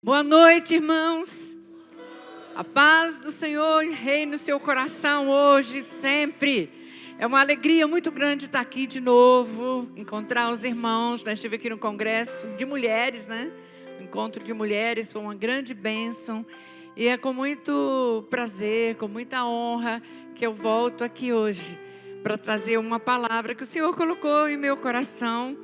Boa noite, irmãos. A paz do Senhor reine no seu coração hoje e sempre. É uma alegria muito grande estar aqui de novo, encontrar os irmãos. Nós estive aqui no congresso de mulheres, né? O encontro de mulheres foi uma grande bênção. E é com muito prazer, com muita honra que eu volto aqui hoje para trazer uma palavra que o Senhor colocou em meu coração,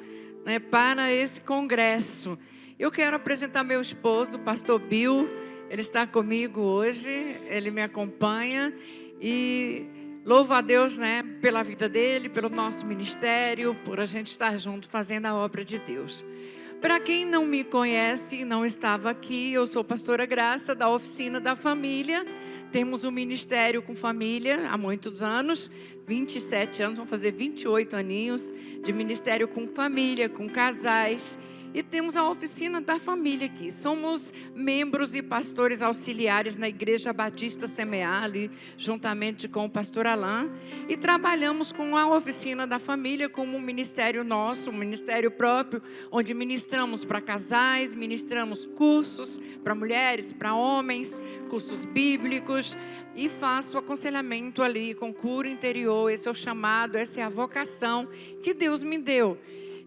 né, para esse congresso. Eu quero apresentar meu esposo, o pastor Bill. Ele está comigo hoje, ele me acompanha e louvo a Deus, né, pela vida dele, pelo nosso ministério, por a gente estar junto fazendo a obra de Deus. Para quem não me conhece e não estava aqui, eu sou pastora Graça da Oficina da Família. Temos um ministério com família há muitos anos, 27 anos, vamos fazer 28 aninhos de ministério com família, com casais. E temos a Oficina da Família aqui. Somos membros e pastores auxiliares na Igreja Batista Semear, ali, juntamente com o pastor Alain. E trabalhamos com a Oficina da Família como um ministério nosso, um ministério próprio, onde ministramos para casais, ministramos cursos para mulheres, para homens, cursos bíblicos. E faço aconselhamento ali com cura interior. Esse é o chamado, essa é a vocação que Deus me deu.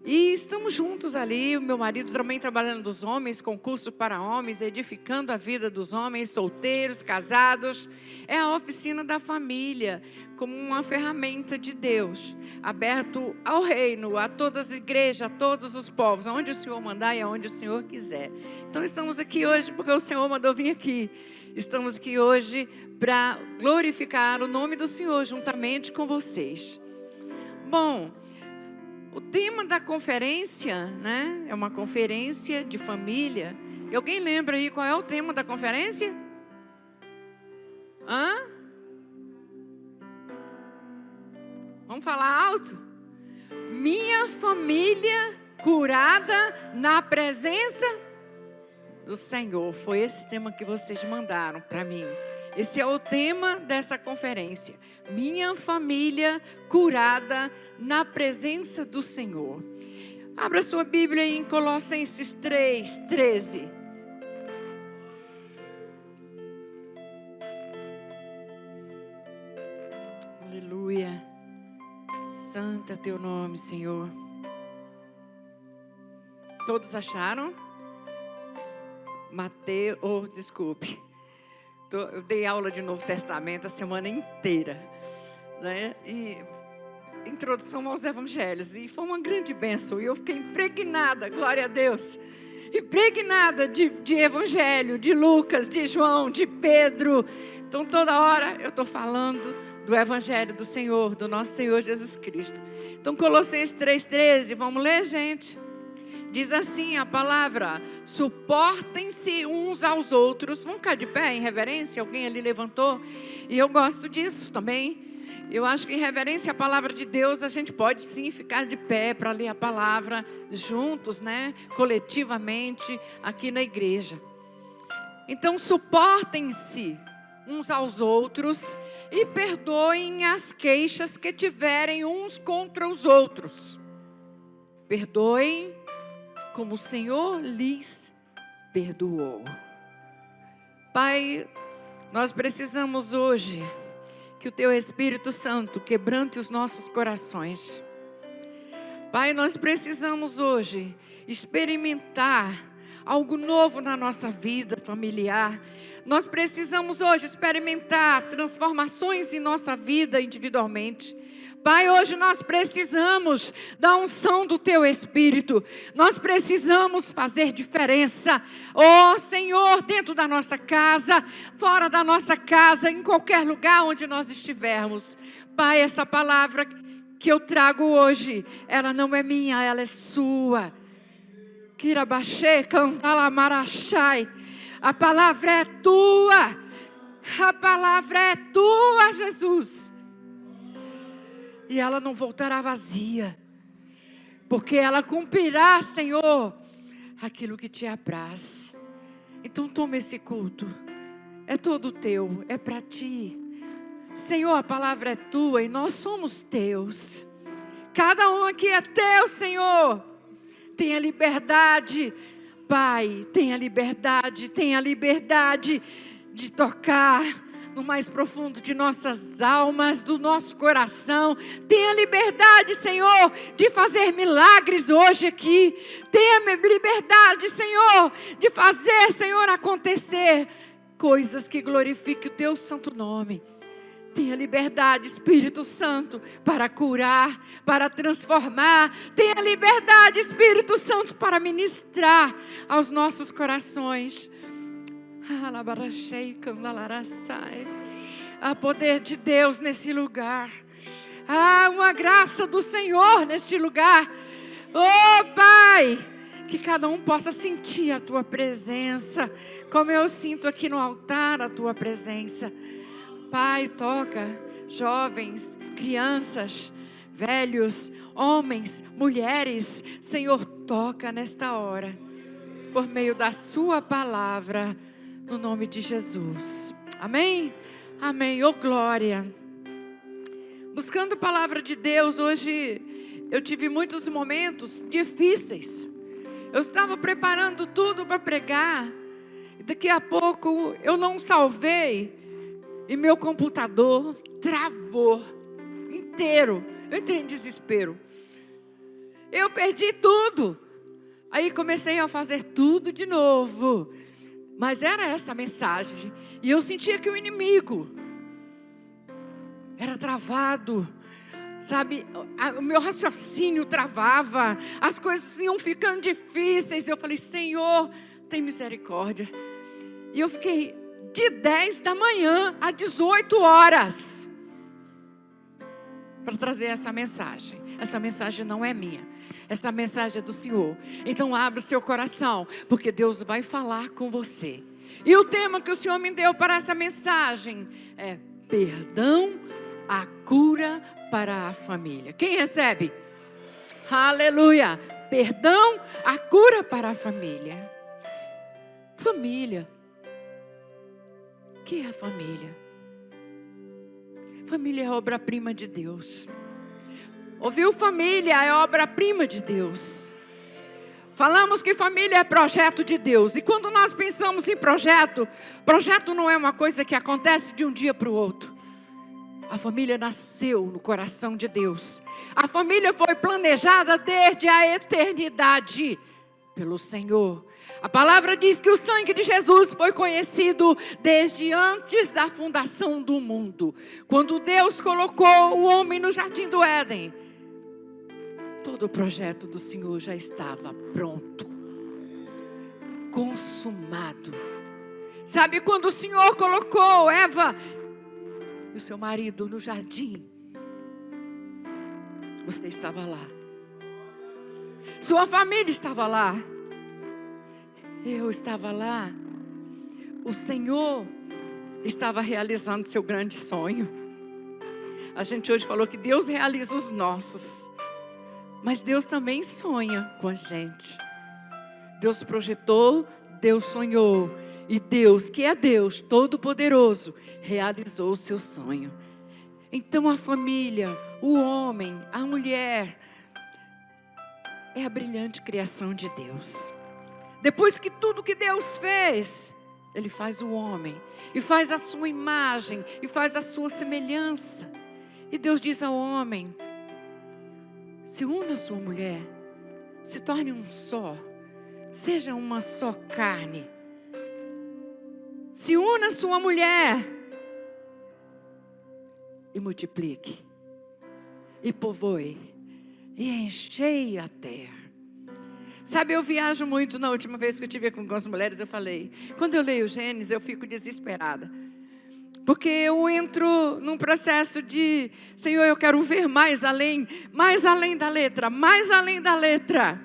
E estamos juntos ali, o meu marido também trabalhando dos homens, com curso para homens, edificando a vida dos homens, solteiros, casados. É a Oficina da Família, como uma ferramenta de Deus, aberto ao reino, a todas as igrejas, a todos os povos, aonde o Senhor mandar e aonde o Senhor quiser. Então estamos aqui hoje porque o Senhor mandou vir aqui. Estamos aqui hoje para glorificar o nome do Senhor juntamente com vocês. Bom, o tema da conferência, né, é uma conferência de família. E alguém lembra aí qual é o tema da conferência? Vamos falar alto? Minha família curada na presença do Senhor. Foi esse tema que vocês mandaram para mim. Esse é o tema dessa conferência. Minha família curada na presença do Senhor. Abra sua Bíblia aí em Colossenses 3:13. Aleluia. Santo é teu nome, Senhor. Todos acharam? Desculpe. Eu dei aula de Novo Testamento a semana inteira, né? E introdução aos evangelhos, e foi uma grande bênção, e eu fiquei impregnada, glória a Deus, impregnada de evangelho, de Lucas, de João, de Pedro. Então toda hora eu estou falando do evangelho do Senhor, do nosso Senhor Jesus Cristo. Então Colossenses 3:13, vamos ler, gente? Diz assim a palavra: suportem-se uns aos outros. Vamos ficar de pé em reverência? Alguém ali levantou? E eu gosto disso também. Eu acho que em reverência à palavra de Deus, a gente pode sim ficar de pé para ler a palavra juntos, né? Coletivamente aqui na igreja. Então suportem-se uns aos outros e perdoem as queixas que tiverem uns contra os outros. Perdoem como o Senhor lhes perdoou. Pai, nós precisamos hoje que o Teu Espírito Santo quebrante os nossos corações. Pai, nós precisamos hoje experimentar algo novo na nossa vida familiar. Nós precisamos hoje experimentar transformações em nossa vida individualmente. Pai, hoje nós precisamos da unção do Teu Espírito. Nós precisamos fazer diferença. Oh, Senhor, dentro da nossa casa, fora da nossa casa, em qualquer lugar onde nós estivermos. Pai, essa palavra que eu trago hoje, ela não é minha, ela é sua. Kirabaxê, cantalamarachai. A palavra é tua. A palavra é tua, Jesus. E ela não voltará vazia, porque ela cumprirá, Senhor, aquilo que te apraz. Então toma esse culto, é todo teu, é para ti. Senhor, a palavra é tua e nós somos teus. Cada um aqui é teu, Senhor. Tenha liberdade Pai, tenha liberdade de tocar no mais profundo de nossas almas, do nosso coração. Tenha liberdade, Senhor, de fazer milagres hoje aqui. Tenha liberdade, Senhor, de fazer, Senhor, acontecer coisas que glorifiquem o Teu santo nome. Tenha liberdade, Espírito Santo, para curar, para transformar. Tenha liberdade, Espírito Santo, para ministrar aos nossos corações. Há poder de Deus nesse lugar. Há uma graça do Senhor neste lugar. Oh, Pai, que cada um possa sentir a Tua presença, como eu sinto aqui no altar a Tua presença. Pai, toca jovens, crianças, velhos, homens, mulheres. Senhor, toca nesta hora, por meio da Sua palavra, no nome de Jesus. Amém? Amém. Oh, glória. Buscando a palavra de Deus, hoje eu tive muitos momentos difíceis. Eu estava preparando tudo para pregar. E daqui a pouco eu não salvei. E meu computador travou inteiro. Eu entrei em desespero. Eu perdi tudo. Aí comecei a fazer tudo de novo. Mas era essa a mensagem. E eu sentia que o inimigo era travado. Sabe, o meu raciocínio travava. As coisas iam ficando difíceis. Eu falei, Senhor, tem misericórdia. E eu fiquei de 10 da manhã a 18 horas para trazer essa mensagem. Essa mensagem não é minha. Essa mensagem é do Senhor. Então abre o seu coração, porque Deus vai falar com você. E o tema que o Senhor me deu para essa mensagem é perdão, a cura para a família. Quem recebe? Aleluia! Perdão, a cura para a família. Família. O que é a família? Família é obra-prima de Deus. Ouviu? Família é obra-prima de Deus. Falamos que família é projeto de Deus. E quando nós pensamos em projeto, projeto não é uma coisa que acontece de um dia para o outro. A família nasceu no coração de Deus. A família foi planejada desde a eternidade pelo Senhor. A palavra diz que o sangue de Jesus foi conhecido desde antes da fundação do mundo. Quando Deus colocou o homem no jardim do Éden, todo o projeto do Senhor já estava pronto, consumado. Sabe quando o Senhor colocou Eva e o seu marido no jardim? Você estava lá. Sua família estava lá. Eu estava lá. O Senhor estava realizando seu grande sonho. A gente hoje falou que Deus realiza os nossos. Mas Deus também sonha com a gente. Deus projetou, Deus sonhou. E Deus, que é Deus Todo-Poderoso, realizou o seu sonho. Então a família, o homem, a mulher, é a brilhante criação de Deus. Depois que tudo que Deus fez, Ele faz o homem, e faz a sua imagem, e faz a sua semelhança. E Deus diz ao homem: se una a sua mulher, se torne um só, seja uma só carne. Se una a sua mulher e multiplique, e povoe, e enchei a terra. Sabe, eu viajo muito. Na última vez que eu estive com as mulheres, eu falei, quando eu leio Gênesis, eu fico desesperada. Porque eu entro num processo de, Senhor, eu quero ver mais além da letra, mais além da letra.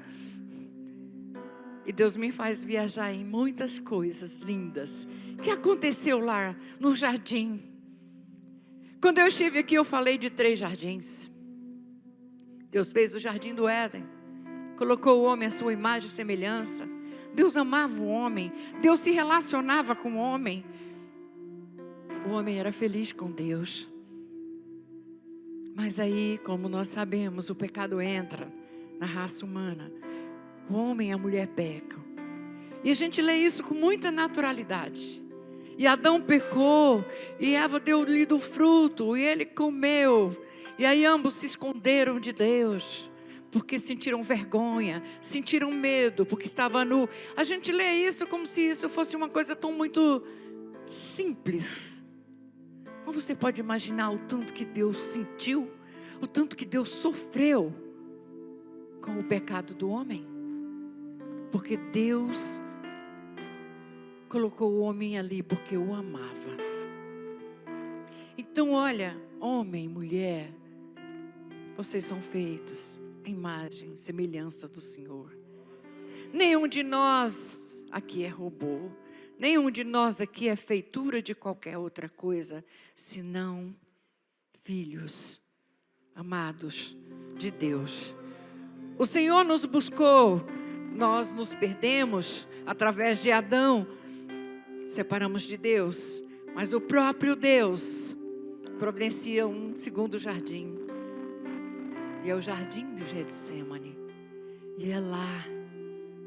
E Deus me faz viajar em muitas coisas lindas que aconteceu lá no jardim. Quando eu estive aqui, eu falei de 3 jardins. Deus fez o jardim do Éden, colocou o homem à sua imagem e semelhança. Deus amava o homem, Deus se relacionava com o homem. O homem era feliz com Deus. Mas aí, como nós sabemos, o pecado entra na raça humana. O homem e a mulher pecam. E a gente lê isso com muita naturalidade. E Adão pecou, e Eva deu-lhe do fruto, e ele comeu. E aí ambos se esconderam de Deus, porque sentiram vergonha, sentiram medo, porque estava nu. A gente lê isso como se isso fosse uma coisa tão muito simples. Mas você pode imaginar o tanto que Deus sentiu, o tanto que Deus sofreu com o pecado do homem? Porque Deus colocou o homem ali porque o amava. Então olha, homem, mulher, vocês são feitos à imagem, semelhança do Senhor. Nenhum de nós aqui é robô. Nenhum de nós aqui é feitura de qualquer outra coisa, senão filhos amados de Deus. O Senhor nos buscou, nós nos perdemos através de Adão, separamos de Deus, mas o próprio Deus providencia um segundo jardim, e é o jardim do Getsêmani. E é lá,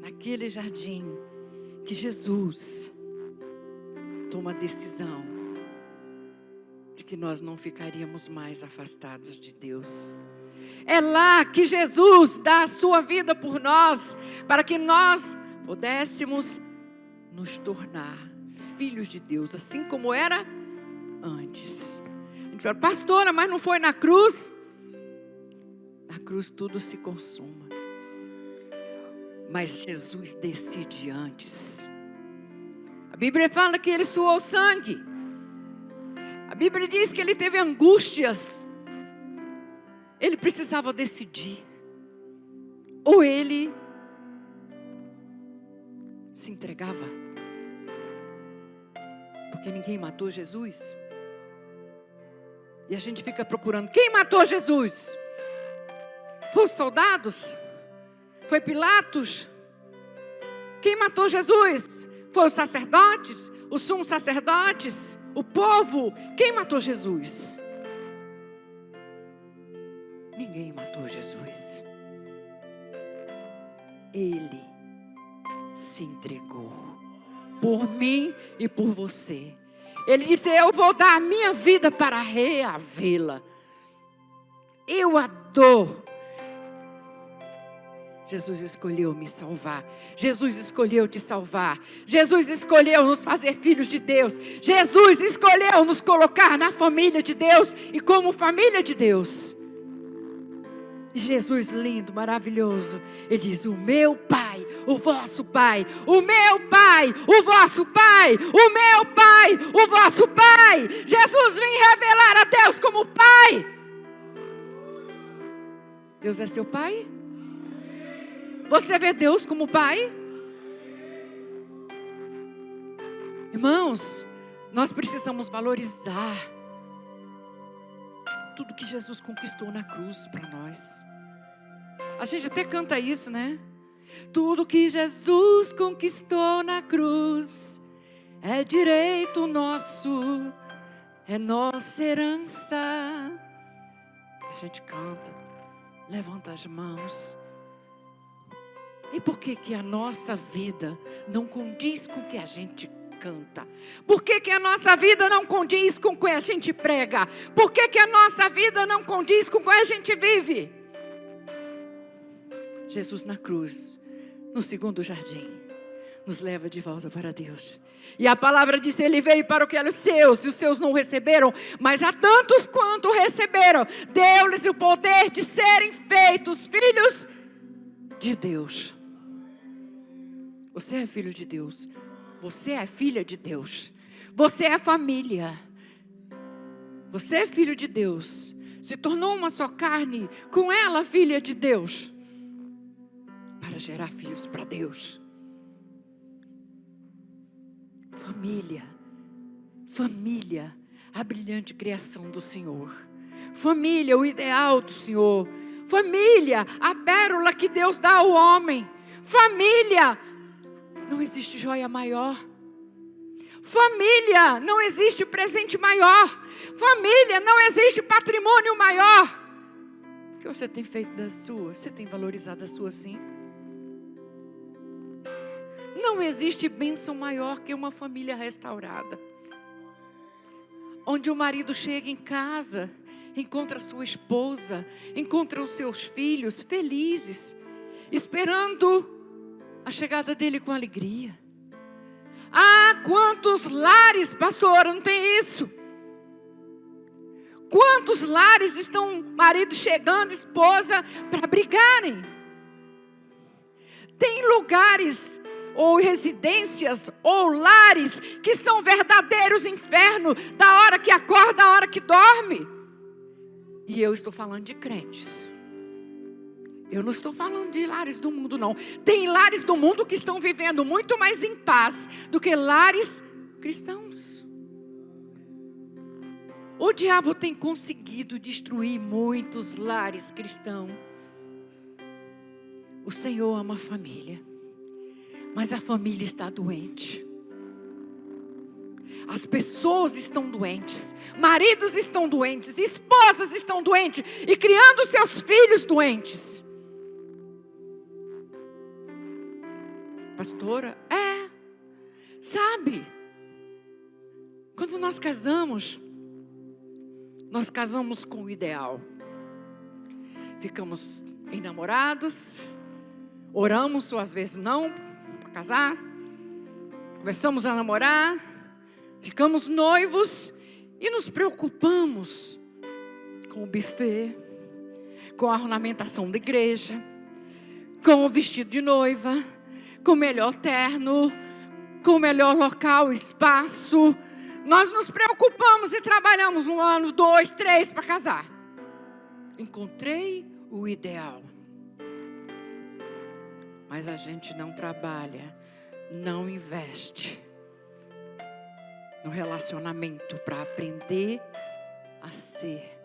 naquele jardim, que Jesus toma a decisão de que nós não ficaríamos mais afastados de Deus. É lá que Jesus dá a sua vida por nós, para que nós pudéssemos nos tornar filhos de Deus, assim como era antes. A gente fala, pastora, mas não foi na cruz? Na cruz tudo se consuma. Mas Jesus decide antes. A Bíblia fala que ele suou sangue. A Bíblia diz que ele teve angústias. Ele precisava decidir. Ou ele se entregava. Porque ninguém matou Jesus. E a gente fica procurando, quem matou Jesus? Foi os soldados? Foi Pilatos? Quem matou Jesus? Foi os sacerdotes? Os sumos sacerdotes? O povo? Quem matou Jesus? Ninguém matou Jesus. Ele se entregou por mim e por você. Ele disse, eu vou dar a minha vida para reavê-la. Eu a dou. Jesus escolheu me salvar. Jesus escolheu te salvar. Jesus escolheu nos fazer filhos de Deus. Jesus escolheu nos colocar na família de Deus e como família de Deus. Jesus lindo, maravilhoso. Ele diz, o meu Pai, o vosso Pai, o meu Pai, o vosso Pai, o meu Pai, o vosso Pai. Jesus vem revelar a Deus como Pai. Deus é seu Pai? Você vê Deus como Pai? Irmãos, nós precisamos valorizar tudo que Jesus conquistou na cruz para nós. A gente até canta isso, né? Tudo que Jesus conquistou na cruz é direito nosso, é nossa herança. A gente canta, levanta as mãos. E por que que a nossa vida não condiz com o que a gente canta? Por que que a nossa vida não condiz com o que a gente prega? Por que que a nossa vida não condiz com o que a gente vive? Jesus na cruz, no segundo jardim, nos leva de volta para Deus. E a palavra diz, ele veio para o que eram seus, e os seus não receberam, mas a tantos quanto receberam, deu-lhes o poder de serem feitos filhos de Deus. Você é filho de Deus. Você é filha de Deus. Você é família. Você é filho de Deus. Se tornou uma só carne, com ela filha de Deus, para gerar filhos para Deus. Família. Família, a brilhante criação do Senhor. Família, o ideal do Senhor. Família, a pérola que Deus dá ao homem. Família, não existe joia maior. Família, não existe presente maior. Família, não existe patrimônio maior. O que você tem feito da sua? Você tem valorizado a sua sim? Não existe bênção maior que uma família restaurada. Onde o marido chega em casa, encontra sua esposa, encontra os seus filhos felizes, esperando a chegada dele com alegria. Ah, quantos lares, pastor, não tem isso? Quantos lares estão marido chegando, esposa, para brigarem? Tem lugares, ou residências, ou lares, que são verdadeiros infernos, da hora que acorda, da hora que dorme. E eu estou falando de crentes. Eu não estou falando de lares do mundo, não. Tem lares do mundo que estão vivendo muito mais em paz do que lares cristãos. O diabo tem conseguido destruir muitos lares cristãos. O Senhor ama a família, mas a família está doente. As pessoas estão doentes, maridos estão doentes, esposas estão doentes e criando seus filhos doentes. Pastora, sabe, quando nós casamos com o ideal. Ficamos enamorados, oramos, ou às vezes não, para casar. Começamos a namorar, ficamos noivos e nos preocupamos com o buffet, com a ornamentação da igreja, com o vestido de noiva, com o melhor terno, com o melhor local, espaço. Nós nos preocupamos e trabalhamos 1 ano, 2, 3 para casar. Encontrei o ideal. Mas a gente não trabalha, não investe no relacionamento para aprender a ser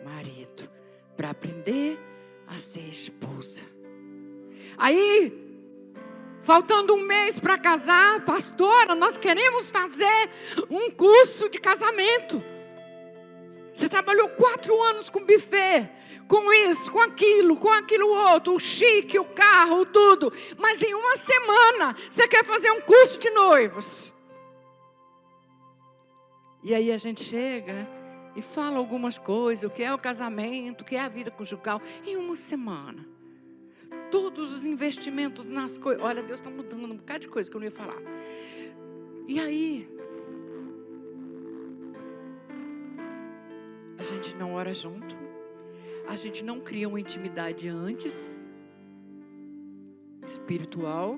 marido, para aprender a ser esposa. Aí, faltando 1 mês para casar, pastora, nós queremos fazer um curso de casamento. Você trabalhou 4 anos com buffet, com isso, com aquilo outro, o chique, o carro, tudo. Mas em 1 semana, você quer fazer um curso de noivos. E aí a gente chega e fala algumas coisas, o que é o casamento, o que é a vida conjugal, em 1 semana. Todos os investimentos nas coisas. Olha, Deus está mudando um bocado de coisa que eu não ia falar. E aí, a gente não ora junto. A gente não cria uma intimidade antes, espiritual.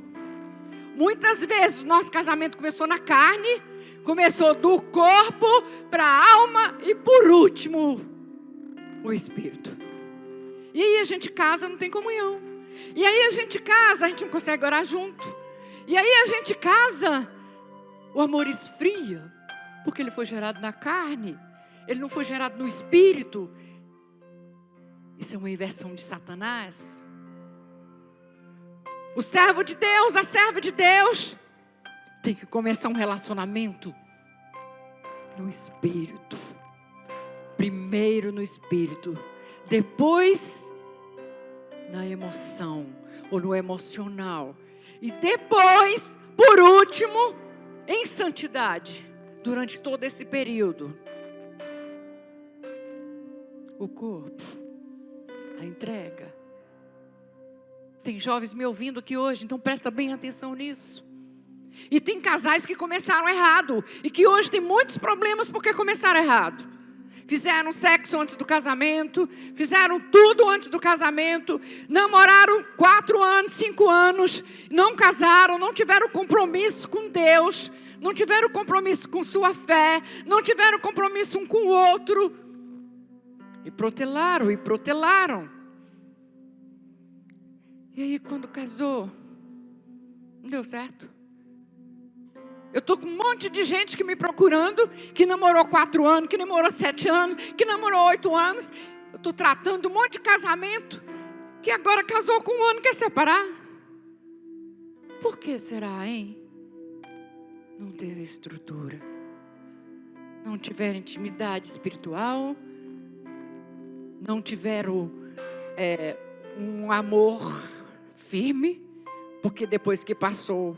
Muitas vezes nosso casamento começou na carne, começou do corpo para a alma e por último, o espírito. E aí a gente casa, não tem comunhão. E aí a gente casa, a gente não consegue orar junto. E aí a gente casa, o amor esfria, porque ele foi gerado na carne, ele não foi gerado no espírito. Isso é uma inversão de Satanás. O servo de Deus, a serva de Deus, tem que começar um relacionamento no espírito. Primeiro no espírito, depois na emoção ou no emocional, e depois, por último, em santidade. Durante todo esse período, o corpo, a entrega. Tem jovens me ouvindo aqui hoje, então presta bem atenção nisso. E tem casais que começaram errado e que hoje tem muitos problemas porque começaram errado. Fizeram sexo antes do casamento, fizeram tudo antes do casamento, namoraram 4 anos, 5 anos, não casaram, não tiveram compromisso com Deus, não tiveram compromisso com sua fé, não tiveram compromisso um com o outro, e protelaram. E aí quando casou, não deu certo. Eu estou com um monte de gente que me procurando, que namorou 4 anos, que namorou 7 anos, que namorou 8 anos. Eu estou tratando um monte de casamento, que agora casou com 1 ano e quer separar. Por que será, hein? Não teve estrutura. Não tiveram intimidade espiritual. Não tiveram um amor firme. Porque depois que passou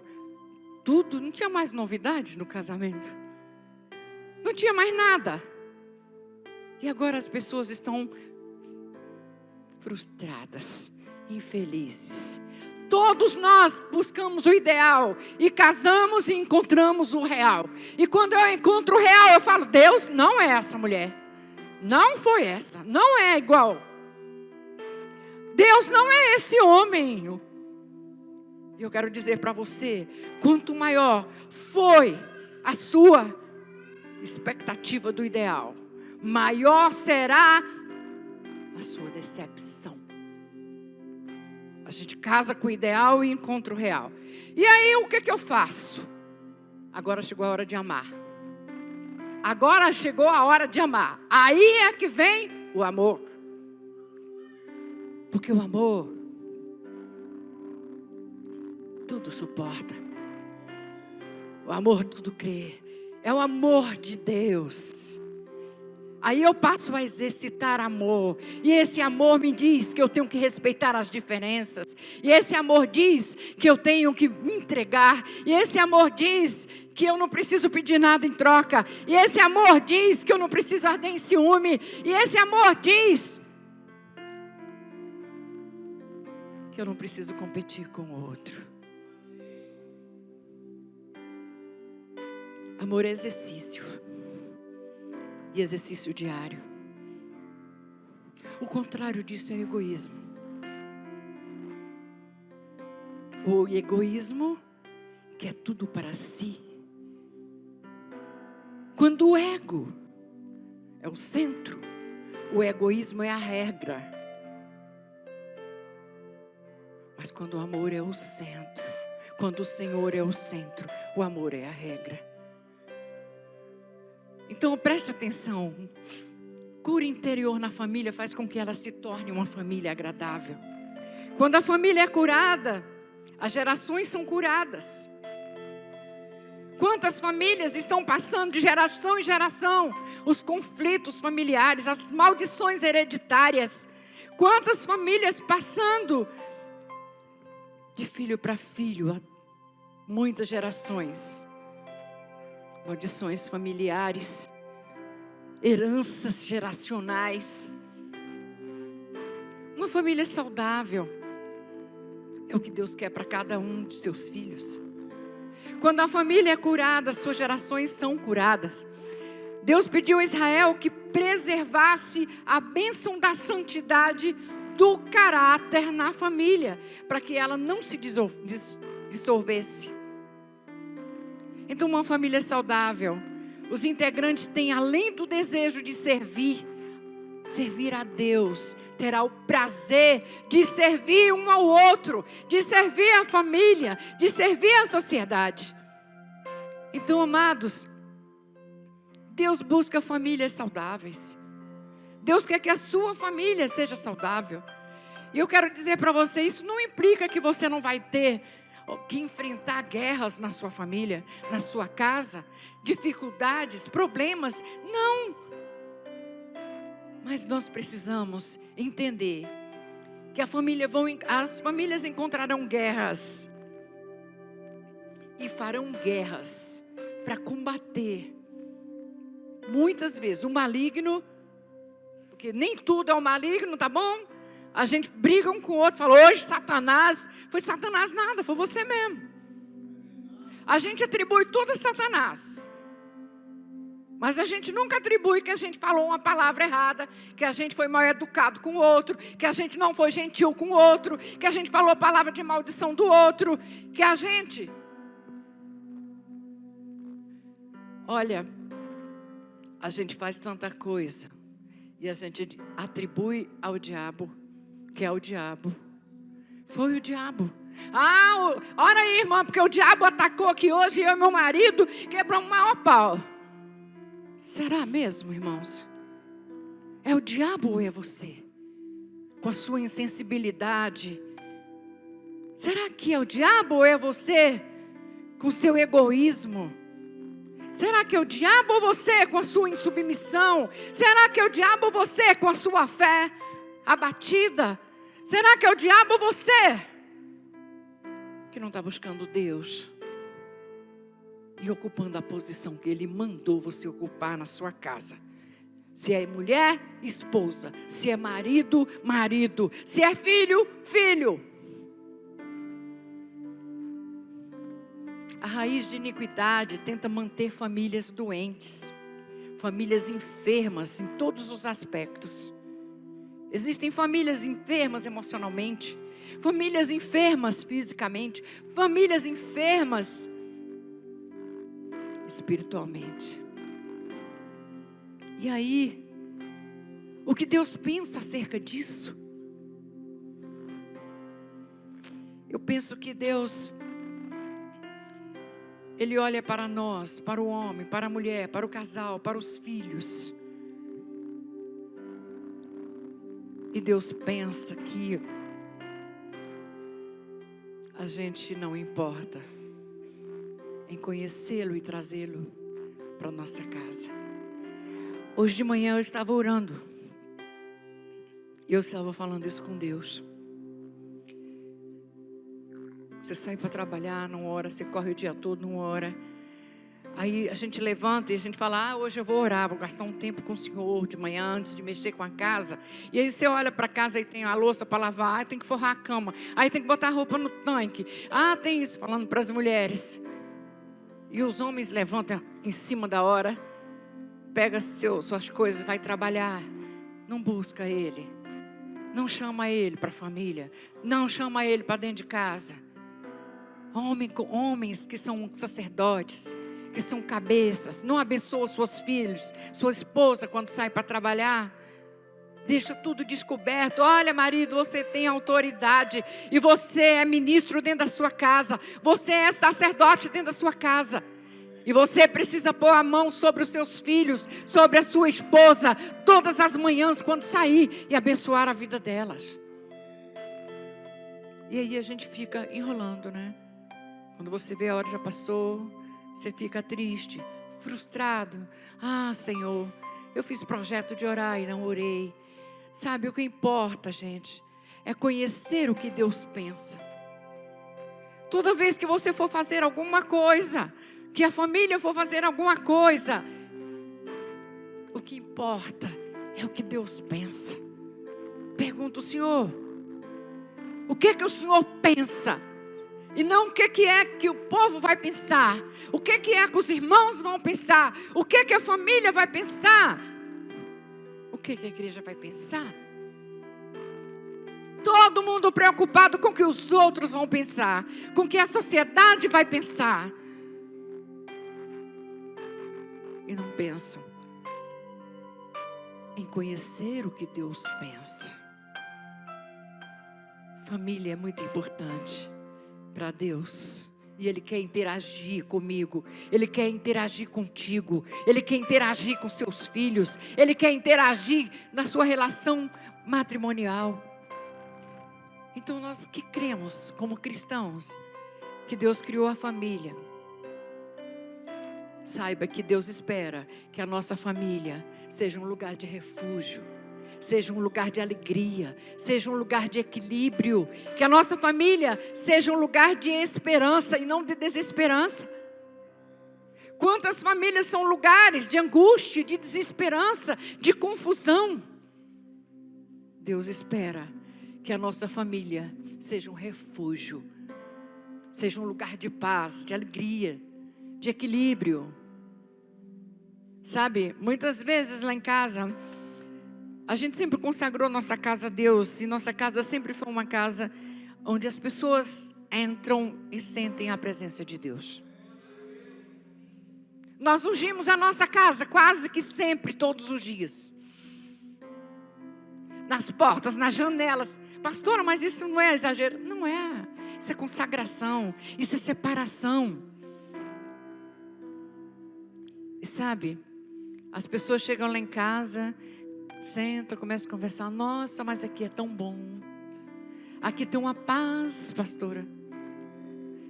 tudo, não tinha mais novidade no casamento. Não tinha mais nada. E agora as pessoas estão frustradas, infelizes. Todos nós buscamos o ideal e casamos e encontramos o real. E quando eu encontro o real, eu falo: Deus, não é essa mulher. Não foi essa. Não é igual. Deus não é esse homem. E eu quero dizer para você: quanto maior foi a sua expectativa do ideal, maior será a sua decepção. A gente casa com o ideal e encontra o real. E aí o que eu faço? Agora chegou a hora de amar. Agora chegou a hora de amar. Aí é que vem o amor. Porque o amor tudo suporta. O amor tudo crê. É o amor de Deus. Aí eu passo a exercitar amor. E esse amor me diz que eu tenho que respeitar as diferenças. E esse amor diz que eu tenho que me entregar. E esse amor diz que eu não preciso pedir nada em troca. E esse amor diz que eu não preciso arder em ciúme. E esse amor diz que eu não preciso competir com o outro. Amor é exercício. E exercício diário. O contrário disso é egoísmo. O egoísmo quer tudo para si. Quando o ego é o centro, o egoísmo é a regra. Mas quando o amor é o centro, quando o Senhor é o centro, o amor é a regra. Então preste atenção. Cura interior na família faz com que ela se torne uma família agradável. Quando a família é curada, as gerações são curadas. Quantas famílias estão passando de geração em geração os conflitos familiares, as maldições hereditárias? Quantas famílias passando de filho para filho há muitas gerações? Maldições familiares, heranças geracionais. Uma família saudável é o que Deus quer para cada um de seus filhos. Quando a família é curada, suas gerações são curadas. Deus pediu a Israel que preservasse a bênção da santidade do caráter na família, para que ela não se dissolvesse. Então, uma família saudável, os integrantes têm, além do desejo de servir a Deus, terá o prazer de servir um ao outro, de servir a família, de servir a sociedade. Então, amados, Deus busca famílias saudáveis. Deus quer que a sua família seja saudável. E eu quero dizer para você, isso não implica que você não vai ter que enfrentar guerras na sua família, na sua casa, dificuldades, problemas. Não. Mas nós precisamos entender que as famílias encontrarão guerras e farão guerras para combater. Muitas vezes o maligno, porque nem tudo é o maligno, tá bom? A gente briga um com o outro, fala: hoje Satanás, foi Satanás nada, foi você mesmo. A gente atribui tudo a Satanás. Mas a gente nunca atribui que a gente falou uma palavra errada, que a gente foi mal educado com o outro, que a gente não foi gentil com o outro, que a gente falou palavra de maldição do outro, que a gente... Olha, a gente faz tanta coisa e a gente atribui ao diabo, que é o diabo. Foi o diabo. Ora aí, irmã, porque o diabo atacou aqui hoje, eu e meu marido quebramos o maior pau. Será mesmo, irmãos? É o diabo ou é você? Com a sua insensibilidade. Será que é o diabo ou é você? Com o seu egoísmo. Será que é o diabo ou você com a sua insubmissão? Será que é o diabo ou você com a sua fé abatida? Será que é o diabo ou você que não está buscando Deus? e ocupando a posição que Ele mandou você ocupar na sua casa. Se é mulher, esposa. Se é marido, marido. Se é filho, filho. A raiz de iniquidade tenta manter famílias doentes, famílias enfermas em todos os aspectos. Existem famílias enfermas emocionalmente, famílias enfermas fisicamente, famílias enfermas espiritualmente. E aí, o que Deus pensa acerca disso? Eu penso que Deus, Ele olha para nós, para o homem, para a mulher, para o casal, para os filhos. E Deus pensa que a gente não importa em conhecê-lo e trazê-lo para a nossa casa. Hoje de manhã eu estava orando. E eu estava falando isso com Deus. Você sai para trabalhar, não ora. Você corre o dia todo, não ora. Aí a gente levanta e a gente fala, hoje eu vou orar, vou gastar um tempo com o Senhor de manhã, antes de mexer com a casa. E aí você olha para a casa e tem a louça para lavar, tem que forrar a cama, aí tem que botar a roupa no tanque. Tem isso, falando para as mulheres. E os homens levantam em cima da hora, pega suas coisas, vai trabalhar. Não busca Ele, não chama Ele para a família, não chama Ele para dentro de casa. Homens que são sacerdotes, que são cabeças, não abençoa seus filhos, sua esposa quando sai para trabalhar, deixa tudo descoberto. Olha, marido, você tem autoridade e você é ministro dentro da sua casa, você é sacerdote dentro da sua casa, e você precisa pôr a mão sobre os seus filhos, sobre a sua esposa, todas as manhãs quando sair, e abençoar a vida delas. E aí a gente fica enrolando, né? Quando você vê a hora já passou, você fica triste, frustrado. Senhor, eu fiz projeto de orar e não orei. Sabe, o que importa, gente, é conhecer o que Deus pensa. Toda vez que você for fazer alguma coisa, que a família for fazer alguma coisa, o que importa é o que Deus pensa. Pergunta o Senhor, o que é que o Senhor pensa? E não o que é que o povo vai pensar, o que é que os irmãos vão pensar, o que é que a família vai pensar, o que é que a igreja vai pensar. Todo mundo preocupado com o que os outros vão pensar, com o que a sociedade vai pensar. E não pensam em conhecer o que Deus pensa. Família é muito importante para Deus, e Ele quer interagir comigo, Ele quer interagir contigo, Ele quer interagir com seus filhos, Ele quer interagir na sua relação matrimonial. Então nós que cremos como cristãos que Deus criou a família, saiba que Deus espera que a nossa família seja um lugar de refúgio, seja um lugar de alegria, seja um lugar de equilíbrio, que a nossa família seja um lugar de esperança e não de desesperança. Quantas famílias são lugares de angústia, de desesperança, de confusão? Deus espera que a nossa família seja um refúgio, seja um lugar de paz, de alegria, de equilíbrio. Sabe, muitas vezes lá em casa, a gente sempre consagrou nossa casa a Deus, e nossa casa sempre foi uma casa onde as pessoas entram e sentem a presença de Deus. Nós ungimos a nossa casa quase que sempre, todos os dias. Nas portas, nas janelas. Pastora, mas isso não é exagero? Não é. Isso é consagração, isso é separação. E sabe, as pessoas chegam lá em casa, sentam, começam a conversar. Nossa, mas aqui é tão bom. Aqui tem uma paz, pastora.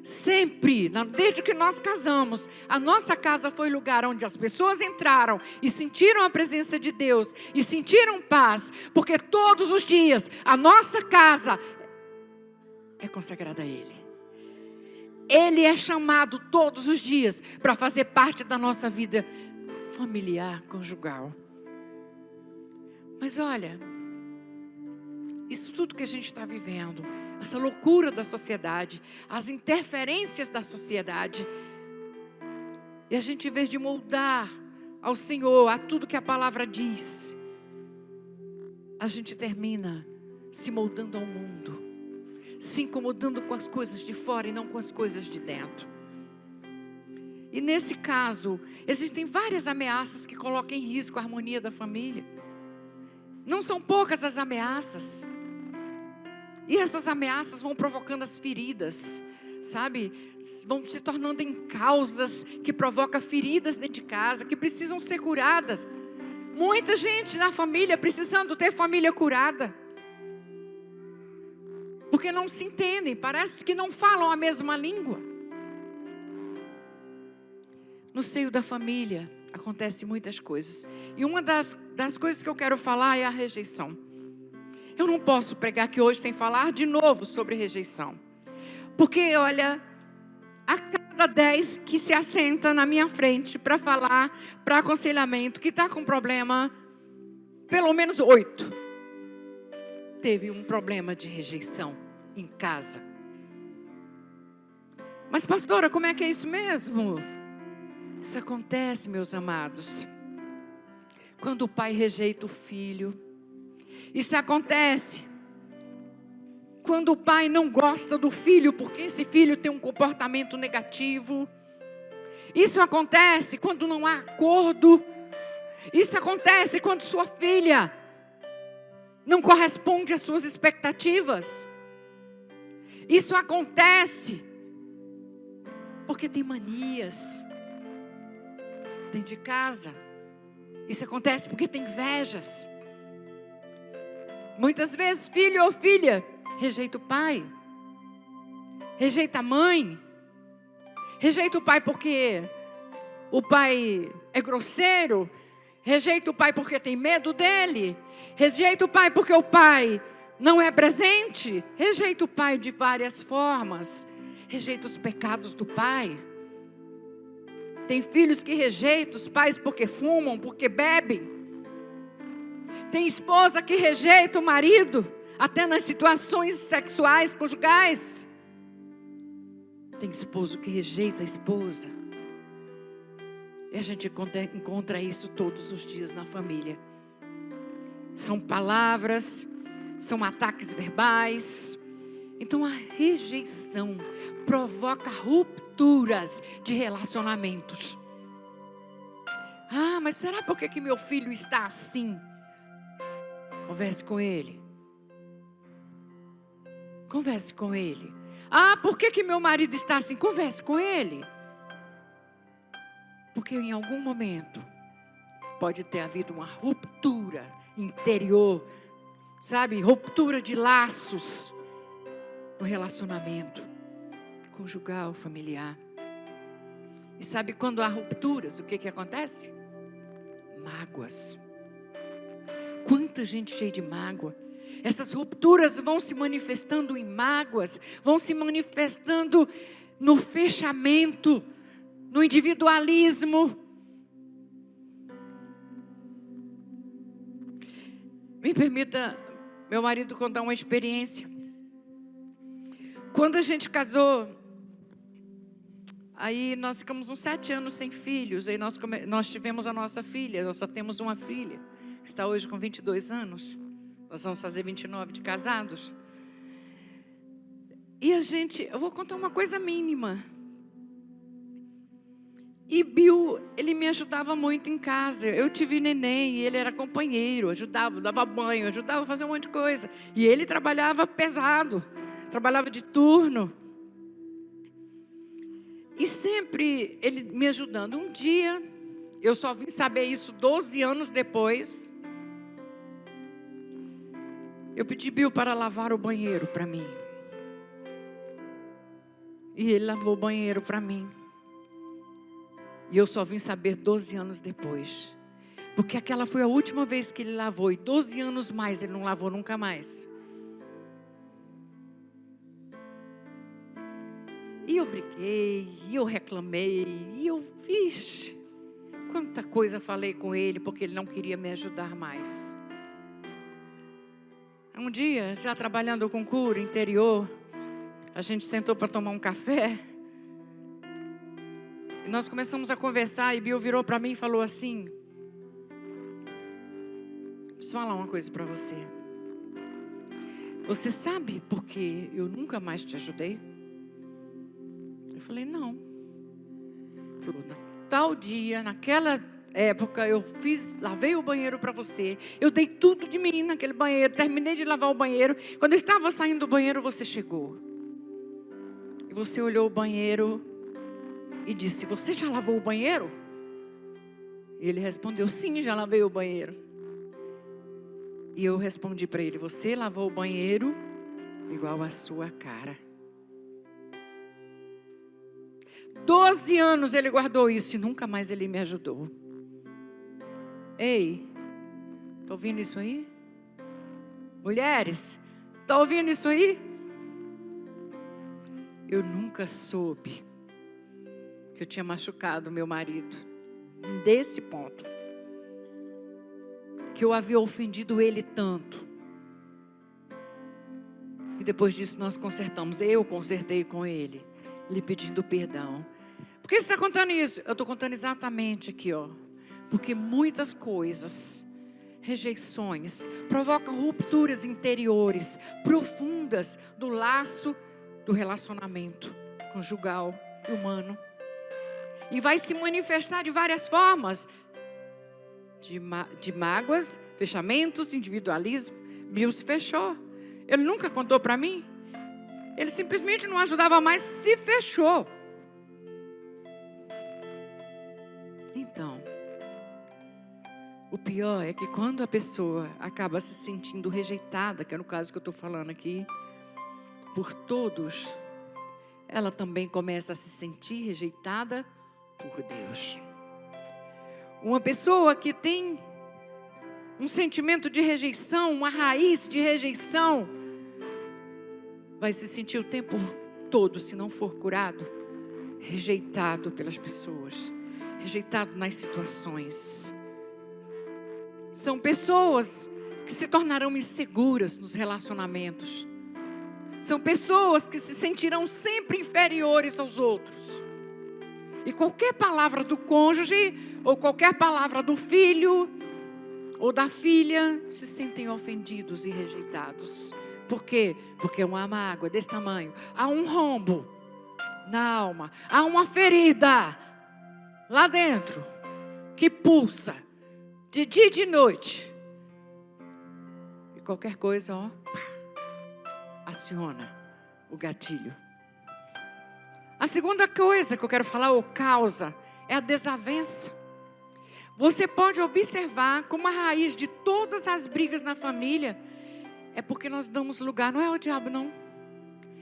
Sempre, desde que nós casamos, a nossa casa foi lugar onde as pessoas entraram e sentiram a presença de Deus e sentiram paz, porque todos os dias a nossa casa é consagrada a Ele. Ele é chamado todos os dias para fazer parte da nossa vida familiar, conjugal. Mas olha, isso tudo que a gente está vivendo, essa loucura da sociedade, as interferências da sociedade, e a gente, em vez de moldar ao Senhor, a tudo que a palavra diz, a gente termina se moldando ao mundo, se incomodando com as coisas de fora e não com as coisas de dentro. E nesse caso, existem várias ameaças que colocam em risco a harmonia da família. Não são poucas as ameaças. E essas ameaças vão provocando as feridas, sabe? Vão se tornando em causas que provocam feridas dentro de casa, que precisam ser curadas. Muita gente na família precisando ter família curada. Porque não se entendem, parece que não falam a mesma língua. No seio da família acontecem muitas coisas. E uma das coisas que eu quero falar é a rejeição. Eu não posso pregar aqui hoje sem falar de novo sobre rejeição. Porque, olha, a cada 10 que se assenta na minha frente para falar, para aconselhamento, que está com problema, pelo menos 8 teve um problema de rejeição em casa. Mas pastora, como é que é isso mesmo? Isso acontece, meus amados, quando o pai rejeita o filho. Isso acontece quando o pai não gosta do filho, porque esse filho tem um comportamento negativo. Isso acontece quando não há acordo. Isso acontece quando sua filha não corresponde às suas expectativas. Isso acontece porque tem manias dentro de casa. Isso acontece porque tem invejas. Muitas vezes filho ou filha rejeita o pai, rejeita a mãe, rejeita o pai porque o pai é grosseiro, rejeita o pai porque tem medo dele, rejeita o pai porque o pai não é presente, rejeita o pai de várias formas, rejeita os pecados do pai. Tem filhos que rejeitam os pais porque fumam, porque bebem. Tem esposa que rejeita o marido, até nas situações sexuais, conjugais. Tem esposo que rejeita a esposa. E a gente encontra isso todos os dias na família. São palavras, são ataques verbais. Então a rejeição provoca rupturas de relacionamentos. Ah, mas será por que meu filho está assim? Converse com ele. Converse com ele. Ah, por que meu marido está assim? Converse com ele. Porque em algum momento pode ter havido uma ruptura interior, sabe? Ruptura de laços no relacionamento conjugal, familiar. E sabe quando há rupturas, o que acontece? Mágoas. Quanta gente cheia de mágoa. Essas rupturas vão se manifestando em mágoas, vão se manifestando no fechamento, no individualismo. Me permita, meu marido, contar uma experiência. Quando a gente casou, aí nós ficamos uns 7 anos sem filhos. Aí nós tivemos a nossa filha, nós só temos uma filha. Está hoje com 22 anos. Nós vamos fazer 29 de casados. E eu vou contar uma coisa mínima. E Bill, ele me ajudava muito em casa. Eu tive neném e ele era companheiro, ajudava, dava banho, ajudava a fazer um monte de coisa. E ele trabalhava pesado, trabalhava de turno. E sempre ele me ajudando. Um dia, eu só vim saber isso 12 anos depois. Eu pedi Bill para lavar o banheiro para mim. E ele lavou o banheiro para mim. E eu só vim saber 12 anos depois. Porque aquela foi a última vez que ele lavou. E 12 anos mais ele não lavou nunca mais. E Aí eu briguei, e eu reclamei, e eu, vixe, quanta coisa falei com ele, porque ele não queria me ajudar mais. Um dia, já trabalhando com cura interior, a gente sentou para tomar um café, e nós começamos a conversar, e Bill virou para mim e falou assim: preciso falar uma coisa para você. Você sabe por que eu nunca mais te ajudei? Eu falei, não. Ele falou, tal dia, naquela época, eu lavei o banheiro para você. Eu dei tudo de mim naquele banheiro. Terminei de lavar o banheiro. Quando eu estava saindo do banheiro, você chegou. E você olhou o banheiro e disse, você já lavou o banheiro? E ele respondeu, sim, já lavei o banheiro. E eu respondi para ele, você lavou o banheiro igual a sua cara. 12 anos ele guardou isso e nunca mais ele me ajudou. Ei, está ouvindo isso aí? Mulheres, está ouvindo isso aí? Eu nunca soube que eu tinha machucado meu marido desse ponto. Que eu havia ofendido ele tanto. E depois disso nós consertamos. Eu consertei com ele, lhe pedindo perdão. Por que você está contando isso? Eu estou contando exatamente aqui, ó. Porque muitas coisas, rejeições, provocam rupturas interiores, profundas do laço do relacionamento conjugal e humano. E vai se manifestar de várias formas. De mágoas, fechamentos, individualismo. Bill se fechou. Ele nunca contou para mim. Ele simplesmente não ajudava mais, se fechou. Então, o pior é que quando a pessoa acaba se sentindo rejeitada, que é no caso que eu estou falando aqui, por todos, ela também começa a se sentir rejeitada por Deus. Uma pessoa que tem um sentimento de rejeição, uma raiz de rejeição, vai se sentir o tempo todo, se não for curado, rejeitado pelas pessoas, rejeitado nas situações. São pessoas que se tornarão inseguras nos relacionamentos. São pessoas que se sentirão sempre inferiores aos outros. E qualquer palavra do cônjuge, ou qualquer palavra do filho, ou da filha, se sentem ofendidos e rejeitados. Por quê? Porque é uma mágoa desse tamanho. Há um rombo na alma. Há uma ferida lá dentro, que pulsa, de dia e de noite. E qualquer coisa, ó, aciona o gatilho. A segunda coisa que eu quero falar, ou causa, é a desavença. Você pode observar como a raiz de todas as brigas na família é porque nós damos lugar, não é o diabo não,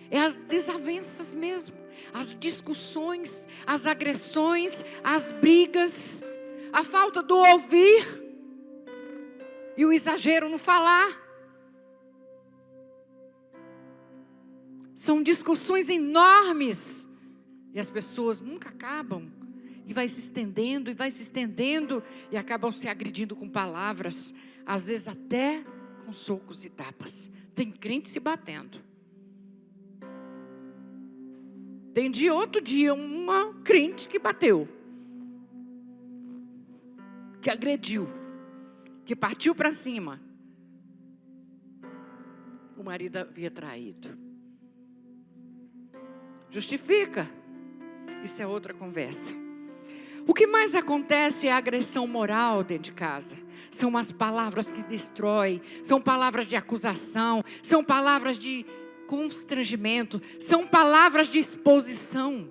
é as desavenças mesmo, as discussões, as agressões, as brigas, a falta do ouvir e o exagero no falar. São discussões enormes e as pessoas nunca acabam. E vai se estendendo, e vai se estendendo, e acabam se agredindo com palavras, às vezes até com socos e tapas. Tem crente se batendo. Tem de outro dia uma crente que bateu, que agrediu, que partiu para cima. O marido havia traído. Justifica? Isso é outra conversa. O que mais acontece é a agressão moral dentro de casa. São as palavras que destroem, são palavras de acusação, são palavras de constrangimento, são palavras de exposição.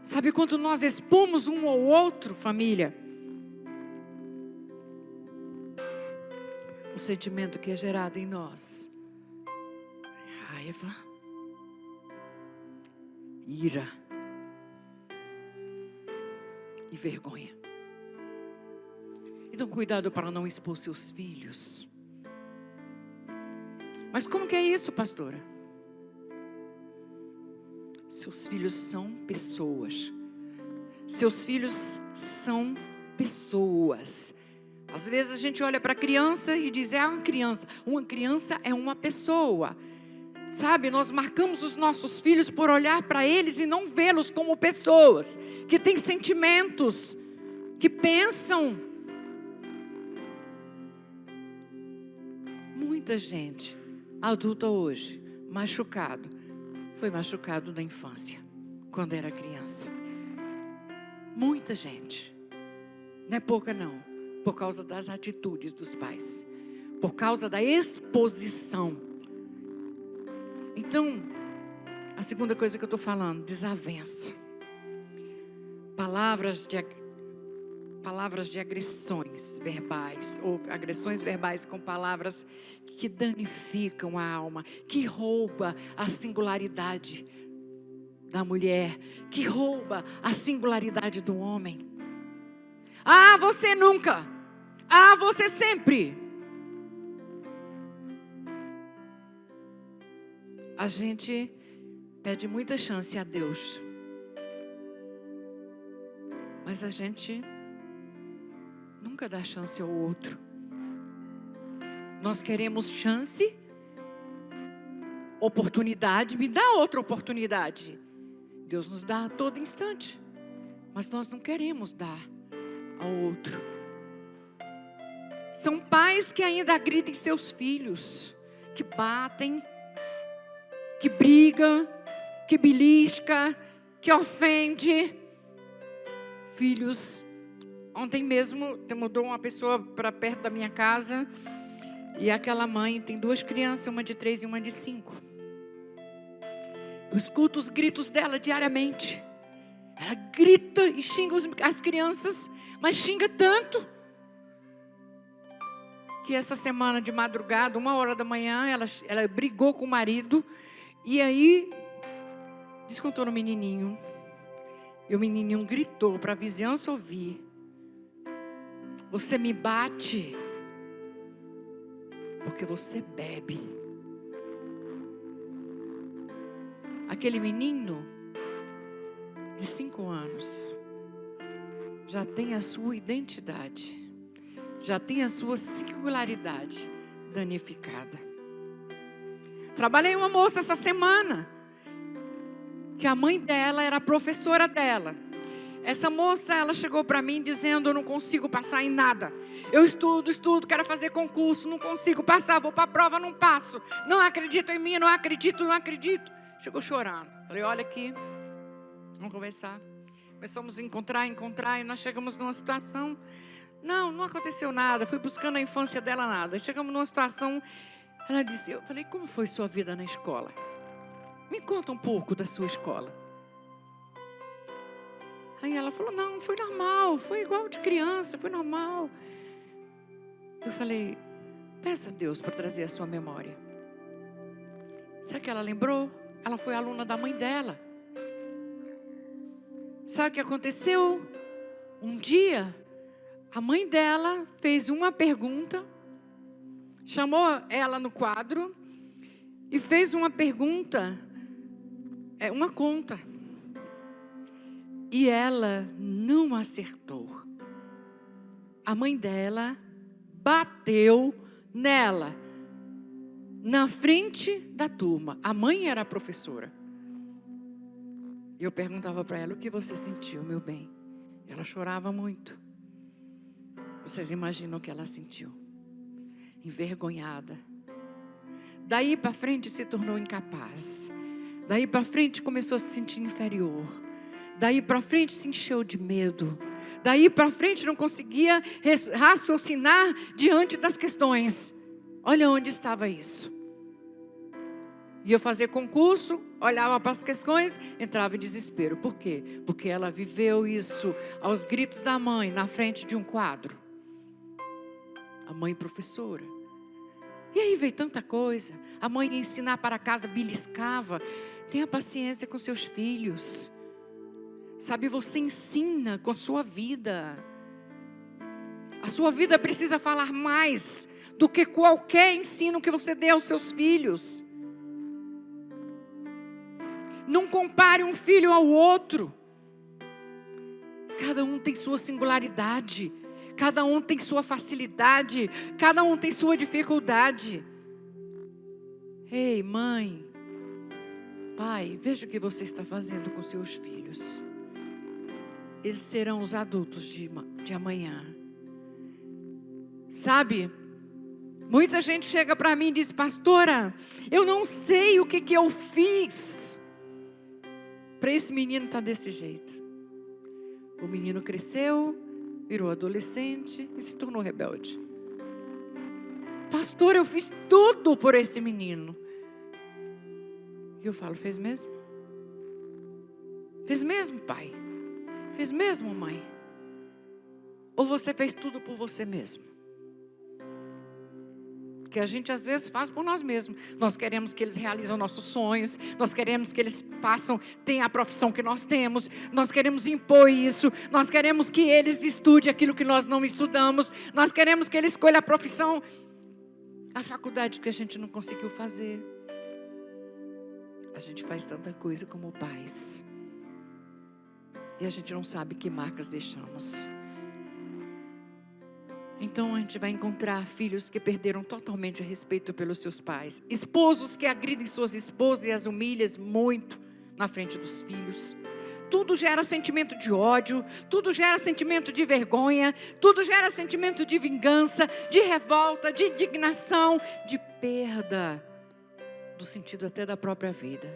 Sabe quando nós expomos um ao outro, família? O sentimento que é gerado em nós é raiva, ira e vergonha. Então cuidado para não expor seus filhos. Mas como que é isso, pastora? Seus filhos são pessoas. Seus filhos são pessoas. Às vezes a gente olha para a criança e diz, é uma criança. Uma criança é uma pessoa. Sabe, nós marcamos os nossos filhos por olhar para eles e não vê-los como pessoas, que têm sentimentos, que pensam. Muita gente adulta hoje, foi machucado na infância, quando era criança. Muita gente, não é pouca não, por causa das atitudes dos pais, por causa da exposição. Então, a segunda coisa que eu estou falando, desavença. Palavras de agressões verbais, ou agressões verbais com palavras que danificam a alma, que rouba a singularidade da mulher, que rouba a singularidade do homem. Ah, você nunca. Ah, você sempre. A gente pede muita chance a Deus, mas a gente nunca dá chance ao outro. Nós queremos chance, oportunidade, me dá outra oportunidade. Deus nos dá a todo instante, mas nós não queremos dar ao outro. São pais que ainda agridem seus filhos, que batem, que briga, que belisca, que ofende. Filhos. Ontem mesmo mudou uma pessoa para perto da minha casa, e aquela mãe tem 2 crianças, uma de 3 e uma de 5. Eu escuto os gritos dela diariamente. Ela grita e xinga as crianças, mas xinga tanto que essa semana de madrugada, 1h da manhã, ela brigou com o marido. E aí, descontou no menininho. E o menininho gritou para a vizinhança ouvir: você me bate porque você bebe. Aquele menino de 5 anos já tem a sua identidade, já tem a sua singularidade danificada. Trabalhei uma moça essa semana, que a mãe dela era a professora dela. Essa moça, ela chegou para mim dizendo: eu não consigo passar em nada. Eu estudo, quero fazer concurso, não consigo passar, vou para a prova, não passo. Não acredito em mim, não acredito. Chegou chorando. Falei: olha aqui, vamos conversar. Começamos a encontrar, e nós chegamos numa situação. Não aconteceu nada, fui buscando a infância dela, nada. Chegamos numa situação. Ela disse, eu falei: como foi sua vida na escola? Me conta um pouco da sua escola. Aí ela falou: não, foi normal, foi igual de criança, foi normal. Eu falei: peça a Deus para trazer a sua memória. Sabe o que ela lembrou? Ela foi aluna da mãe dela. Sabe o que aconteceu? Um dia, a mãe dela fez uma pergunta, chamou ela no quadro e fez uma pergunta, uma conta. E ela não acertou. A mãe dela bateu nela, na frente da turma. A mãe era a professora. Eu perguntava para ela: o que você sentiu, meu bem? Ela chorava muito. Vocês imaginam o que ela sentiu? Envergonhada. Daí para frente se tornou incapaz. Daí para frente começou a se sentir inferior. Daí para frente se encheu de medo. Daí para frente não conseguia raciocinar diante das questões. Olha onde estava isso. Ia fazer concurso, olhava para as questões, entrava em desespero. Por quê? Porque ela viveu isso aos gritos da mãe, na frente de um quadro. A mãe professora. E aí veio tanta coisa. A mãe ia ensinar para casa, beliscava. Tenha paciência com seus filhos. Sabe, você ensina com a sua vida. A sua vida precisa falar mais do que qualquer ensino que você dê aos seus filhos. Não compare um filho ao outro. Cada um tem sua singularidade. Cada um tem sua facilidade. Cada um tem sua dificuldade. Ei, mãe, pai, veja o que você está fazendo com seus filhos. Eles serão os adultos de amanhã. Sabe, muita gente chega para mim e diz: pastora, eu não sei o que eu fiz para esse menino estar desse jeito. O menino cresceu, virou adolescente e se tornou rebelde. Pastor, eu fiz tudo por esse menino. E eu falo: fez mesmo? Fez mesmo, pai? Fez mesmo, mãe? Ou você fez tudo por você mesmo? Que a gente às vezes faz por nós mesmos. Nós queremos que eles realizem nossos sonhos. Nós queremos que eles tenham a profissão que nós temos. Nós queremos impor isso. Nós queremos que eles estudem aquilo que nós não estudamos. Nós queremos que eles escolham a profissão, a faculdade que a gente não conseguiu fazer. A gente faz tanta coisa como pais. E a gente não sabe que marcas deixamos. Então a gente vai encontrar filhos que perderam totalmente o respeito pelos seus pais. Esposos que agridem suas esposas e as humilham muito na frente dos filhos. Tudo gera sentimento de ódio. Tudo gera sentimento de vergonha. Tudo gera sentimento de vingança, de revolta, de indignação, de perda do sentido até da própria vida.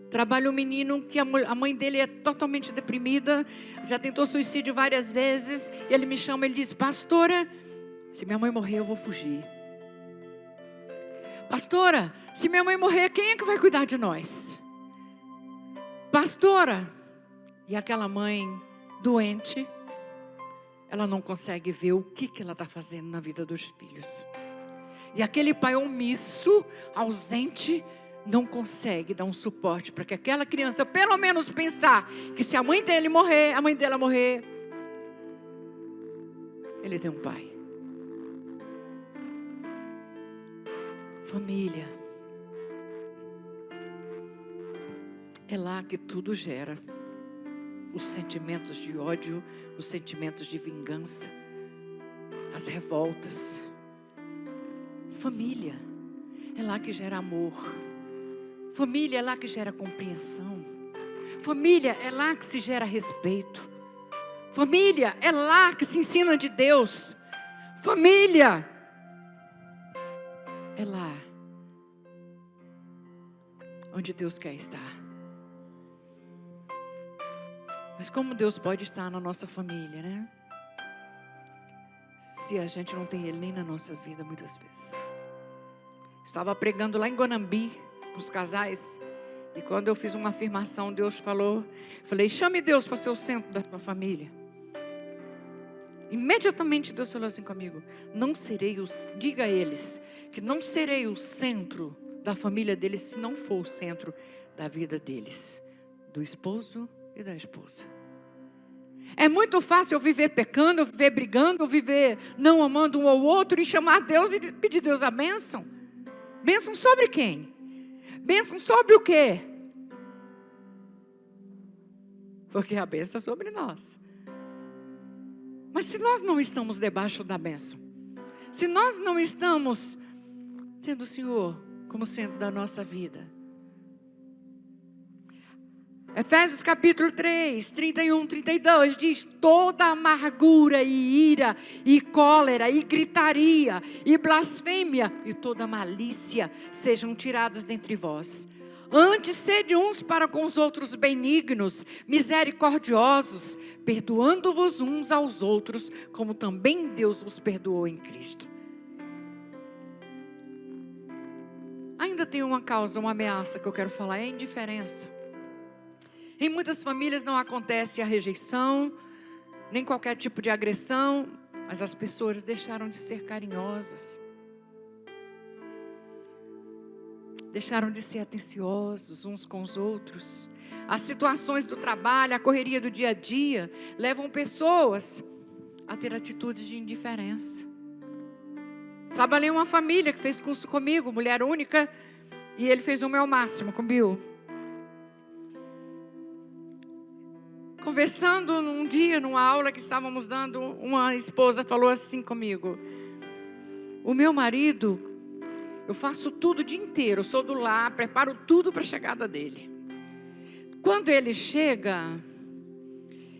Trabalha um menino que a mãe dele é totalmente deprimida, já tentou suicídio várias vezes. E ele me chama, ele diz: pastora, se minha mãe morrer eu vou fugir. Pastora, se minha mãe morrer, quem é que vai cuidar de nós? Pastora, e aquela mãe doente, ela não consegue ver o que ela está fazendo na vida dos filhos. E aquele pai omisso, ausente, não consegue dar um suporte para que aquela criança pelo menos pensar que se a mãe dele morrer, a mãe dela morrer, ele tem um pai. Família. É lá que tudo gera. Os sentimentos de ódio, os sentimentos de vingança, as revoltas. Família. É lá que gera amor. Família é lá que gera compreensão. Família é lá que se gera respeito. Família é lá que se ensina de Deus. Família é lá onde Deus quer estar. Mas como Deus pode estar na nossa família, né? Se a gente não tem Ele nem na nossa vida muitas vezes. Estava pregando lá em Guanambi para os casais. E quando eu fiz uma afirmação, Deus falou. Falei: chame Deus para ser o centro da sua família. Imediatamente Deus falou assim comigo: não serei diga a eles que não serei o centro da família deles se não for o centro da vida deles, do esposo e da esposa. É muito fácil eu viver pecando, eu viver brigando, eu viver não amando um ao outro e chamar Deus e pedir Deus a bênção. Bênção sobre quem? Bênção sobre o quê? Porque a bênção é sobre nós. Mas se nós não estamos debaixo da bênção, se nós não estamos tendo o Senhor como centro da nossa vida. Efésios capítulo 3, 31, 32 diz: toda amargura e ira e cólera e gritaria e blasfêmia e toda malícia sejam tiradas dentre vós. Antes sede uns para com os outros benignos, misericordiosos, perdoando-vos uns aos outros, como também Deus vos perdoou em Cristo. Ainda tem uma causa, uma ameaça que eu quero falar, é a indiferença. Em muitas famílias não acontece a rejeição, nem qualquer tipo de agressão, mas as pessoas deixaram de ser carinhosas. Deixaram de ser atenciosos uns com os outros. As situações do trabalho, a correria do dia a dia, levam pessoas a ter atitudes de indiferença. Trabalhei em uma família que fez curso comigo, mulher única, e ele fez o meu máximo com o Bill. conversando um dia, numa aula que estávamos dando, uma esposa falou assim comigo: o meu marido, eu faço tudo o dia inteiro, eu sou do lar, preparo tudo para a chegada dele. Quando ele chega,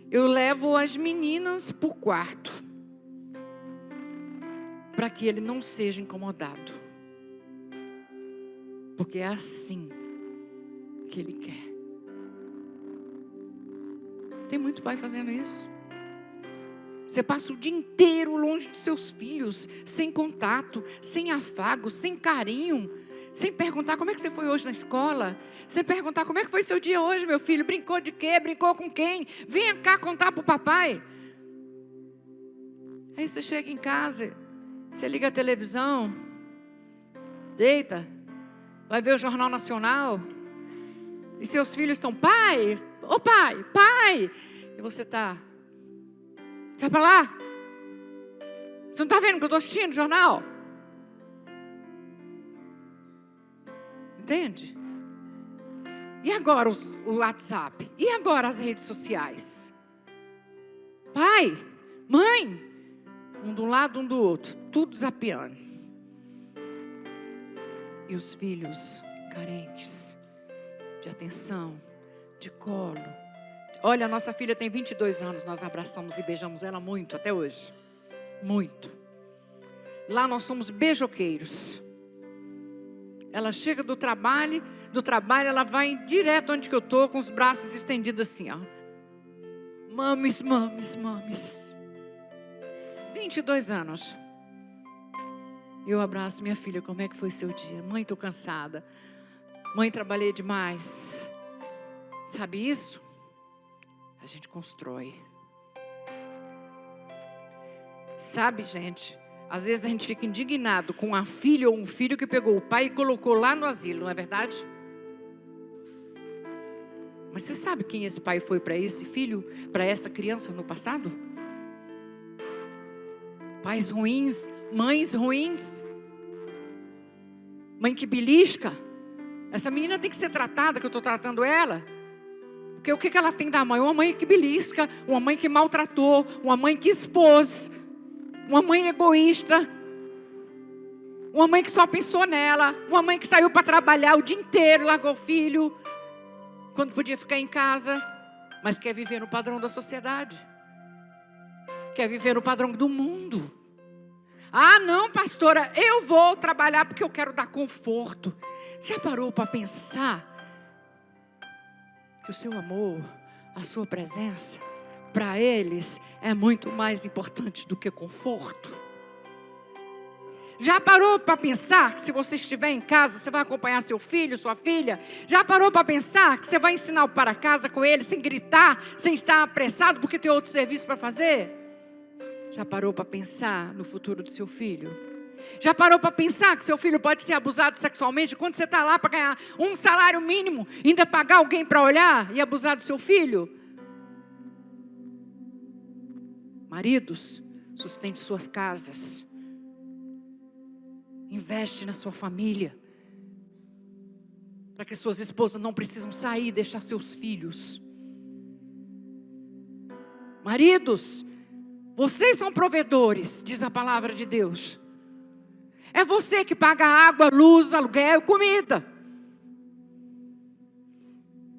eu levo as meninas para o quarto, para que ele não seja incomodado, porque é assim que ele quer. Tem muito pai fazendo isso. Você passa o dia inteiro longe de seus filhos, sem contato, sem afago, sem carinho, sem perguntar como é que você foi hoje na escola, sem perguntar como é que foi seu dia hoje, meu filho, brincou de quê, brincou com quem, venha cá contar para o papai. Aí você chega em casa, você liga a televisão, deita, vai ver o Jornal Nacional, e seus filhos estão: pai, ô pai, pai, e você está: sai para lá, você não está vendo que eu estou assistindo o jornal? Entende? E agora o WhatsApp? E agora as redes sociais? Pai, mãe, um do lado, um do outro, tudo zapeando. E os filhos carentes de atenção, de colo. Olha, a nossa filha tem 22 anos, nós abraçamos e beijamos ela muito até hoje. Muito. Lá nós somos beijoqueiros. Ela chega do trabalho ela vai direto onde que eu estou, com os braços estendidos assim, ó. Mames, mames, mames. 22 anos. Eu abraço minha filha: como é que foi seu dia? Mãe, estou cansada. Mãe, trabalhei demais. Sabe isso? A gente constrói. Sabe, gente, às vezes a gente fica indignado com a filha ou um filho que pegou o pai e colocou lá no asilo, não é verdade? Mas você sabe quem esse pai foi para esse filho, para essa criança no passado? Pais ruins, mães ruins, mãe que belisca. Essa menina tem que ser tratada, que eu estou tratando ela. Porque o que ela tem da mãe? Uma mãe que belisca, uma mãe que maltratou, uma mãe que expôs, uma mãe egoísta, uma mãe que só pensou nela, uma mãe que saiu para trabalhar o dia inteiro, largou o filho, quando podia ficar em casa, mas quer viver no padrão da sociedade, quer viver no padrão do mundo. Ah, não, pastora, eu vou trabalhar porque eu quero dar conforto. Já parou para pensar que o seu amor, a sua presença, para eles é muito mais importante do que conforto? Já parou para pensar que se você estiver em casa, você vai acompanhar seu filho, sua filha? Já parou para pensar que você vai ensinar o para casa com ele, sem gritar, sem estar apressado porque tem outro serviço para fazer? Já parou para pensar no futuro do seu filho? Já parou para pensar que seu filho pode ser abusado sexualmente quando você está lá para ganhar um salário mínimo, ainda pagar alguém para olhar e abusar do seu filho? Maridos, sustente suas casas. Investe na sua família, para que suas esposas não precisam sair e deixar seus filhos. Maridos, vocês são provedores, diz a palavra de Deus. É você que paga água, luz, aluguel, comida.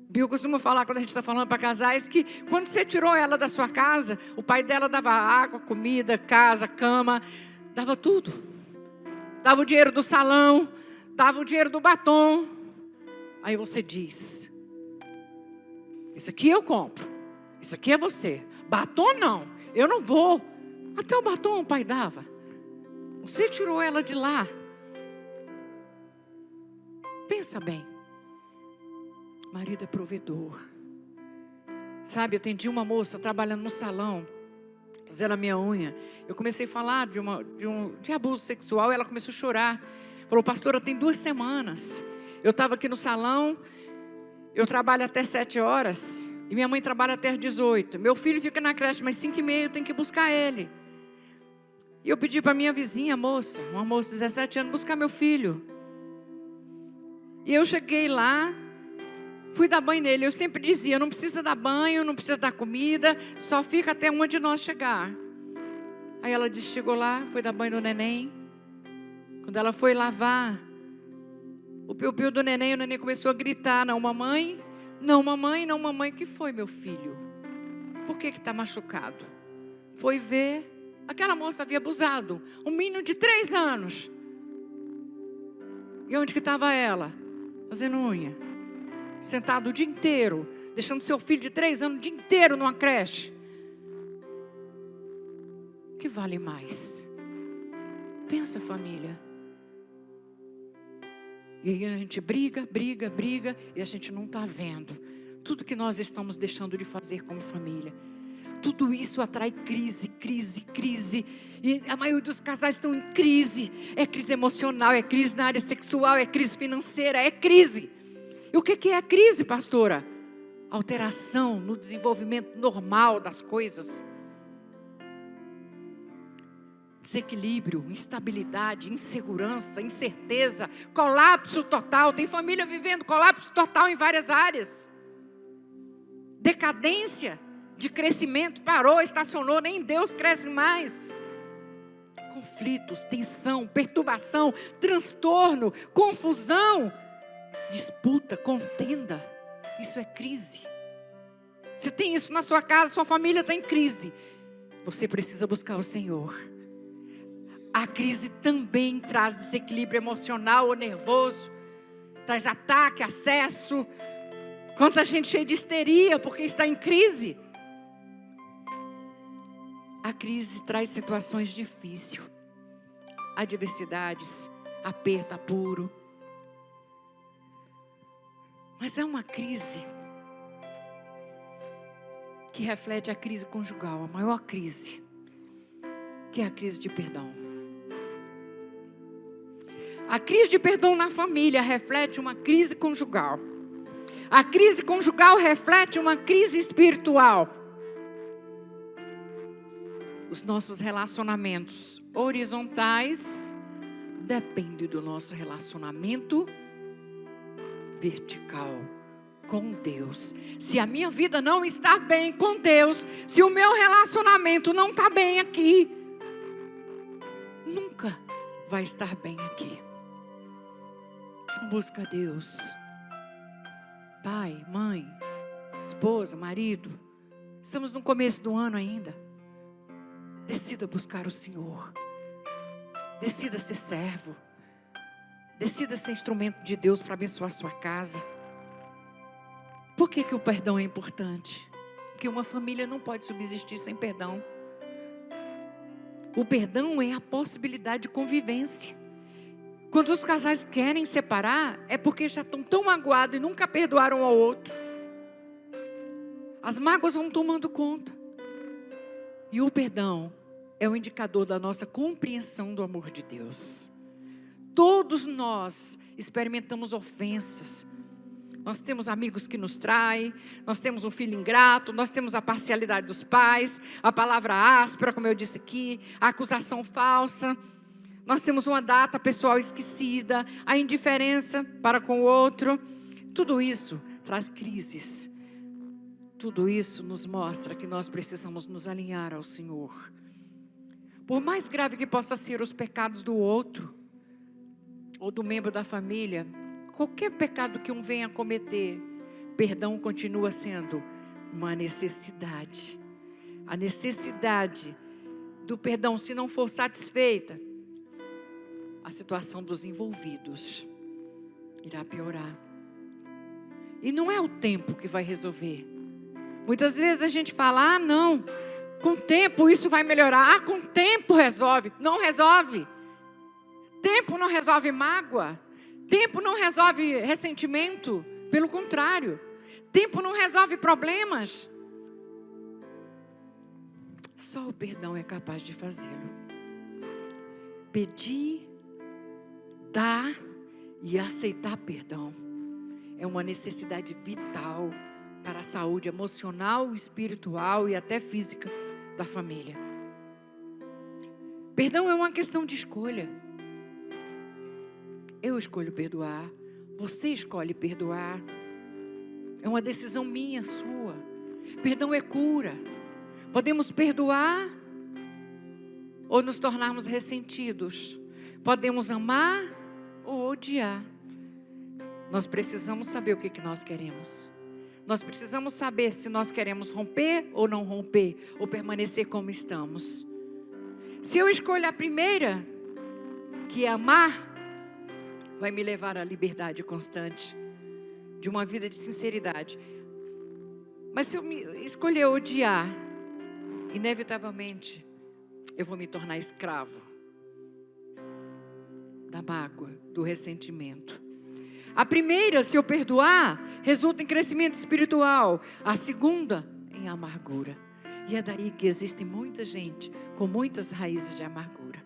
Bill costuma falar, quando a gente está falando para casais, que quando você tirou ela da sua casa, o pai dela dava água, comida, casa, cama, dava tudo. Dava o dinheiro do salão, dava o dinheiro do batom. Aí você diz: isso aqui eu compro, isso aqui é você. Batom não, eu não vou. Até o batom o pai dava. Você tirou ela de lá. Pensa bem. Marido é provedor. Sabe, eu atendi uma moça trabalhando no salão, fazendo a minha unha. Eu comecei a falar de abuso sexual, e ela começou a chorar. Falou: pastora, tem 2 semanas. Eu estava aqui no salão, eu trabalho até 7 horas, e minha mãe trabalha até às 18. Meu filho fica na creche, mas 5h30 eu tenho que buscar ele. E eu pedi para minha vizinha, uma moça de 17 anos, buscar meu filho. E eu cheguei lá, Fui dar banho nele. Eu sempre dizia, não precisa dar banho, não precisa dar comida, só fica até onde nós chegar. Aí ela disse, chegou lá, foi dar banho no neném. Quando ela foi lavar o piu-piu do neném, o neném começou a gritar, não mamãe, não mamãe, não mamãe. O que foi, meu filho? Por que está machucado? Foi ver, aquela moça havia abusado, um menino de 3 anos. E onde que estava ela? Fazendo unha. Sentado o dia inteiro, deixando seu filho de 3 anos o dia inteiro numa creche. O que vale mais? Pensa, família. E aí a gente briga, e a gente não está vendo tudo que nós estamos deixando de fazer como família. Tudo isso atrai crise. E a maioria dos casais estão em crise. É crise emocional, é crise na área sexual, é crise financeira, é crise. E o que é a crise, pastora? Alteração no desenvolvimento normal das coisas. Desequilíbrio, instabilidade, insegurança, incerteza, colapso total. Tem família vivendo colapso total em várias áreas. Decadência de crescimento, parou, estacionou, nem Deus cresce mais. Conflitos, tensão, perturbação, transtorno, confusão, disputa, contenda. Isso é crise. Se tem isso na sua casa, sua família está em crise, você precisa buscar o Senhor. A crise também traz desequilíbrio emocional ou nervoso, traz ataque, acesso. Quanta gente cheia de histeria porque está em crise. A crise traz situações difíceis, adversidades, aperto, apuro. Mas é uma crise que reflete a crise conjugal, a maior crise, que é a crise de perdão. A crise de perdão na família reflete uma crise conjugal. A crise conjugal reflete uma crise espiritual. Os nossos relacionamentos horizontais dependem do nosso relacionamento vertical com Deus. Se a minha vida não está bem com Deus, se o meu relacionamento não está bem aqui, nunca vai estar bem aqui. Então busca Deus. Pai, mãe, esposa, marido, estamos no começo do ano ainda. Decida buscar o Senhor. Decida ser servo. Decida ser instrumento de Deus para abençoar a sua casa. Por que o perdão é importante? Porque uma família não pode subsistir sem perdão. O perdão é a possibilidade de convivência. Quando os casais querem separar, é porque já estão tão magoados e nunca perdoaram um ao outro. As mágoas vão tomando conta. E o perdão é o indicador da nossa compreensão do amor de Deus. Todos nós experimentamos ofensas. Nós temos amigos que nos traem, nós temos um filho ingrato, nós temos a parcialidade dos pais, a palavra áspera, como eu disse aqui, a acusação falsa. Nós temos uma data pessoal esquecida, a indiferença para com o outro. Tudo isso traz crises. Tudo isso nos mostra que nós precisamos nos alinhar ao Senhor. Por mais grave que possa ser os pecados do outro, ou do membro da família, qualquer pecado que um venha a cometer, perdão continua sendo uma necessidade. A necessidade do perdão, se não for satisfeita, a situação dos envolvidos irá piorar. E não é o tempo que vai resolver. Muitas vezes a gente fala, não, com o tempo isso vai melhorar. Com o tempo resolve. Não resolve. Tempo não resolve mágoa. Tempo não resolve ressentimento. Pelo contrário. Tempo não resolve problemas. Só o perdão é capaz de fazê-lo. Pedir, dar e aceitar perdão é uma necessidade vital para a saúde emocional, espiritual e até física da família. Perdão é uma questão de escolha. Eu escolho perdoar, você escolhe perdoar. É uma decisão minha, sua. Perdão é cura. Podemos perdoar ou nos tornarmos ressentidos. Podemos amar ou odiar. Nós precisamos saber o que nós queremos. Nós precisamos saber se nós queremos romper ou não romper, ou permanecer como estamos. Se eu escolho a primeira, que é amar, vai me levar à liberdade constante, de uma vida de sinceridade. Mas se eu escolher odiar, inevitavelmente, eu vou me tornar escravo da mágoa, do ressentimento. A primeira, se eu perdoar, resulta em crescimento espiritual. A segunda, em amargura. E é daí que existe muita gente com muitas raízes de amargura.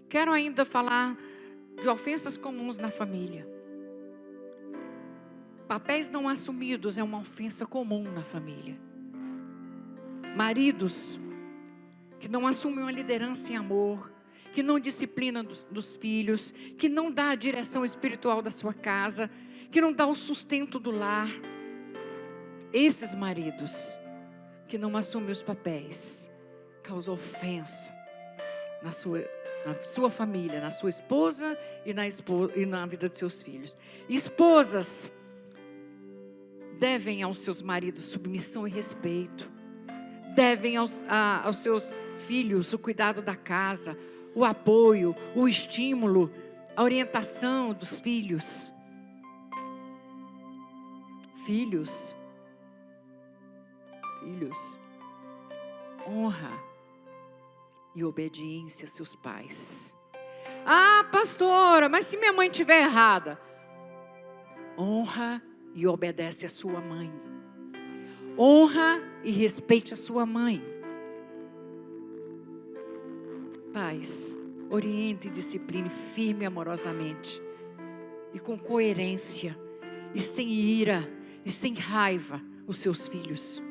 Quero ainda falar de ofensas comuns na família. Papéis não assumidos é uma ofensa comum na família. Maridos que não assumem uma liderança em amor, que não disciplinam dos filhos, que não dá a direção espiritual da sua casa, que não dá o sustento do lar. Esses maridos que não assumem os papéis, causam ofensa na sua família, na sua esposa e na vida de seus filhos. Esposas devem aos seus maridos submissão e respeito. Devem aos seus filhos o cuidado da casa, o apoio, o estímulo, a orientação dos filhos. Filhos, honra e obediência a seus pais. Ah, pastora, mas se minha mãe estiver errada, honra e obedece a sua mãe. Honra e respeite a sua mãe. Pais, oriente e discipline firme e amorosamente, e com coerência, e sem ira, e sem raiva, os seus filhos.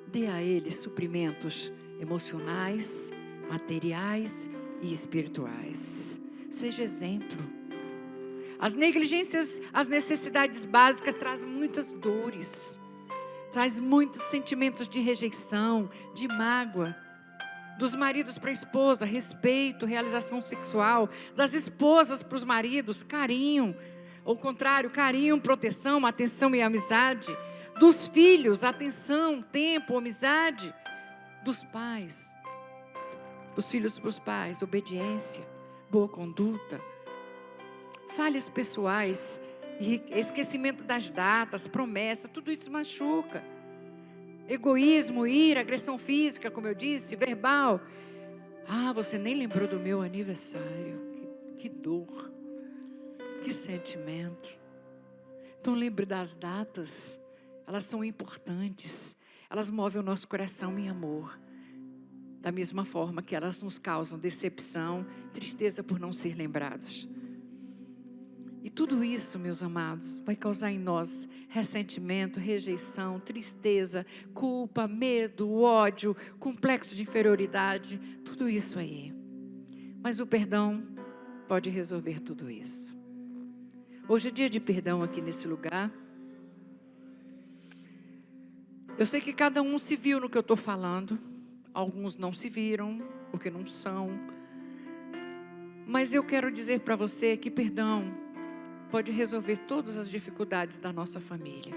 Dê a eles suprimentos emocionais, materiais e espirituais. Seja exemplo. As negligências, as necessidades básicas trazem muitas dores, traz muitos sentimentos de rejeição, de mágoa. Dos maridos para a esposa, respeito, realização sexual. Das esposas para os maridos, carinho. Ao contrário, carinho, proteção, atenção e amizade. Dos filhos, atenção, tempo, amizade. Dos pais, dos filhos para os pais, obediência, boa conduta. Falhas pessoais, esquecimento das datas, promessas, tudo isso machuca. Egoísmo, ira, agressão física, como eu disse, verbal. Ah, você nem lembrou do meu aniversário. Que dor, que sentimento. Então lembre das datas, elas são importantes. Elas movem o nosso coração em amor. Da mesma forma que elas nos causam decepção, tristeza por não ser lembrados. E tudo isso, meus amados, vai causar em nós ressentimento, rejeição, tristeza, culpa, medo, ódio, complexo de inferioridade, tudo isso aí. Mas o perdão pode resolver tudo isso. Hoje é dia de perdão aqui nesse lugar. Eu sei que cada um se viu no que eu estou falando. Alguns não se viram, porque não são. Mas eu quero dizer para você que perdão pode resolver todas as dificuldades da nossa família.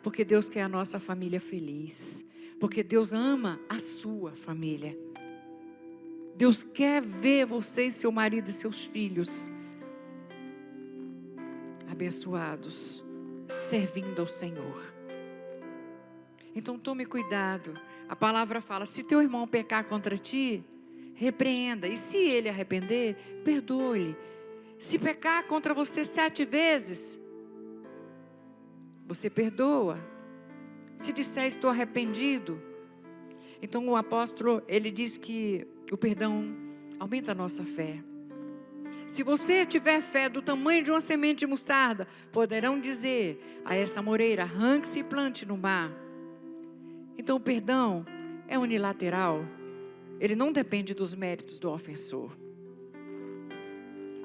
Porque Deus quer a nossa família feliz. Porque Deus ama a sua família. Deus quer ver você, seu marido e seus filhos abençoados, servindo ao Senhor. Então tome cuidado. A palavra fala, se teu irmão pecar contra ti, repreenda. E se ele arrepender, perdoe-lhe. Se pecar contra você 7 vezes, você perdoa. Se disser estou arrependido. Então o apóstolo, ele diz que o perdão aumenta a nossa fé. Se você tiver fé do tamanho de uma semente de mostarda, poderão dizer a essa moreira, arranque-se e plante no mar. Então o perdão é unilateral. Ele não depende dos méritos do ofensor.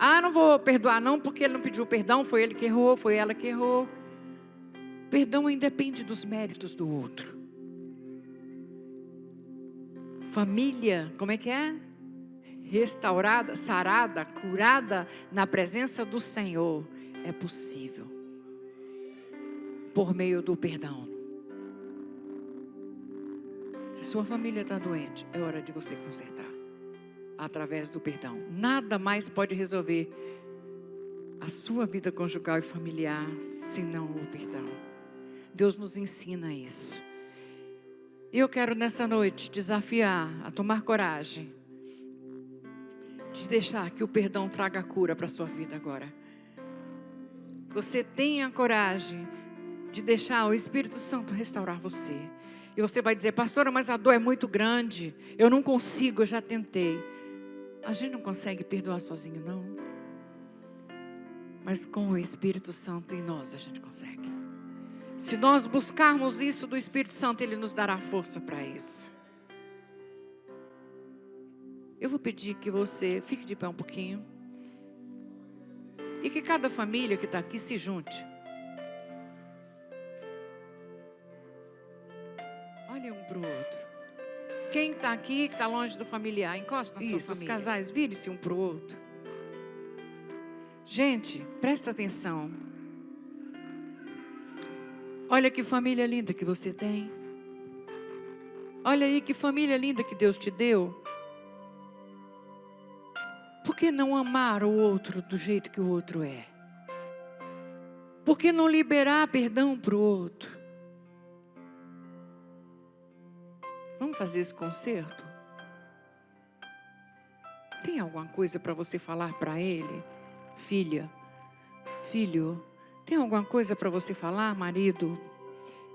Ah, não vou perdoar não, porque ele não pediu perdão, foi ele que errou, foi ela que errou. Perdão independe dos méritos do outro. Família, como é que é? Restaurada, sarada, curada na presença do Senhor. É possível. Por meio do perdão. Se sua família está doente, é hora de você consertar. Através do perdão. Nada mais pode resolver a sua vida conjugal e familiar, senão o perdão. Deus nos ensina isso. Eu quero nessa noite desafiar a tomar coragem de deixar que o perdão traga cura para a sua vida agora. Você tenha coragem de deixar o Espírito Santo restaurar você. E você vai dizer, pastora, mas a dor é muito grande, eu não consigo, eu já tentei. A gente não consegue perdoar sozinho, não. Mas com o Espírito Santo em nós, a gente consegue. Se nós buscarmos isso do Espírito Santo, Ele nos dará força para isso. Eu vou pedir que você fique de pé um pouquinho. E que cada família que está aqui se junte. Olha um para o outro. Quem está aqui, que está longe do familiar, encosta na sua família. Os casais, virem-se um para o outro. Gente, presta atenção. Olha que família linda que você tem. Olha aí que família linda que Deus te deu. Por que não amar o outro do jeito que o outro é? Por que não liberar perdão para o outro? Vamos fazer esse concerto? Tem alguma coisa para você falar para ele? Filha, filho, tem alguma coisa para você falar, marido,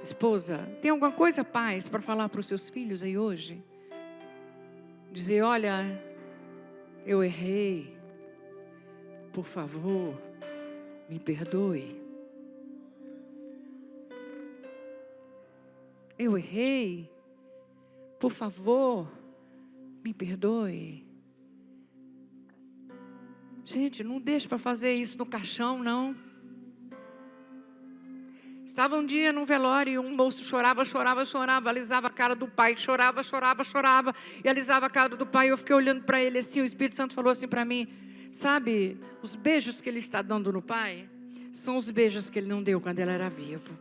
esposa? Tem alguma coisa, pais, para falar para os seus filhos aí hoje? Dizer, olha, eu errei, por favor, me perdoe. Eu errei, por favor, me perdoe. Gente, não deixe para fazer isso no caixão, não. Estava um dia num velório e um moço chorava, alisava a cara do pai, chorava, e alisava a cara do pai. Eu fiquei olhando para ele assim, o Espírito Santo falou assim para mim, sabe, os beijos que ele está dando no pai, são os beijos que ele não deu quando ele era vivo.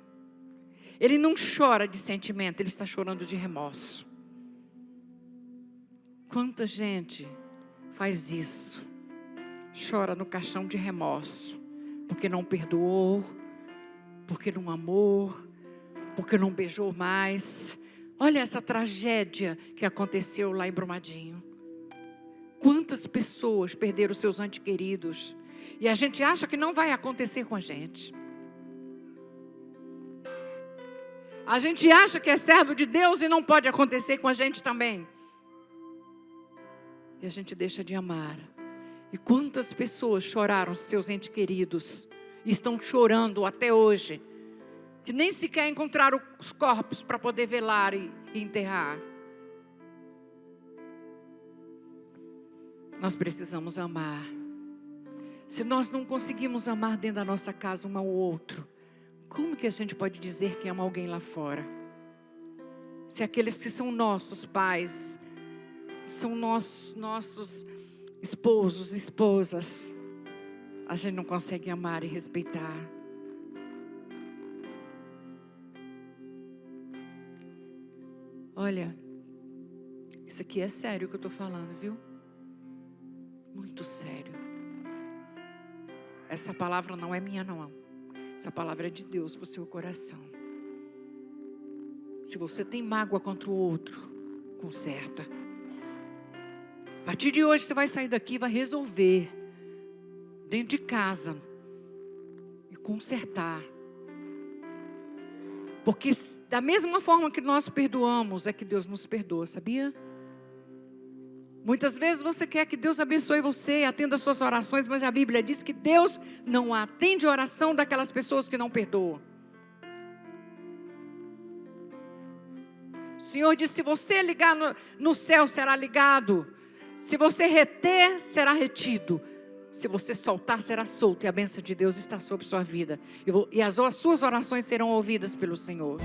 Ele não chora de sentimento, ele está chorando de remorso. Quanta gente faz isso, chora no caixão de remorso, porque não perdoou, porque não amou, porque não beijou mais. Olha essa tragédia que aconteceu lá em Brumadinho. Quantas pessoas perderam seus entes queridos, e a gente acha que não vai acontecer com a gente. A gente acha que é servo de Deus e não pode acontecer com a gente também. E a gente deixa de amar. E quantas pessoas choraram seus entes queridos, e estão chorando até hoje, que nem sequer encontraram os corpos para poder velar e enterrar. Nós precisamos amar. Se nós não conseguimos amar dentro da nossa casa um ao outro, como que a gente pode dizer que ama alguém lá fora? Se aqueles que são nossos pais, são nossos esposos, esposas, a gente não consegue amar e respeitar. Olha, isso aqui é sério que eu estou falando, viu? Muito sério. Essa palavra não é minha, não. Essa palavra é de Deus para o seu coração. Se você tem mágoa contra o outro, conserta. A partir de hoje você vai sair daqui e vai resolver. Dentro de casa. E consertar. Porque da mesma forma que nós perdoamos, é que Deus nos perdoa, sabia? Muitas vezes você quer que Deus abençoe você, atenda as suas orações, mas a Bíblia diz que Deus não atende a oração daquelas pessoas que não perdoam. O Senhor diz, se você ligar no céu, será ligado. Se você reter, será retido. Se você soltar, será solto, e a bênção de Deus está sobre sua vida. E as suas orações serão ouvidas pelo Senhor.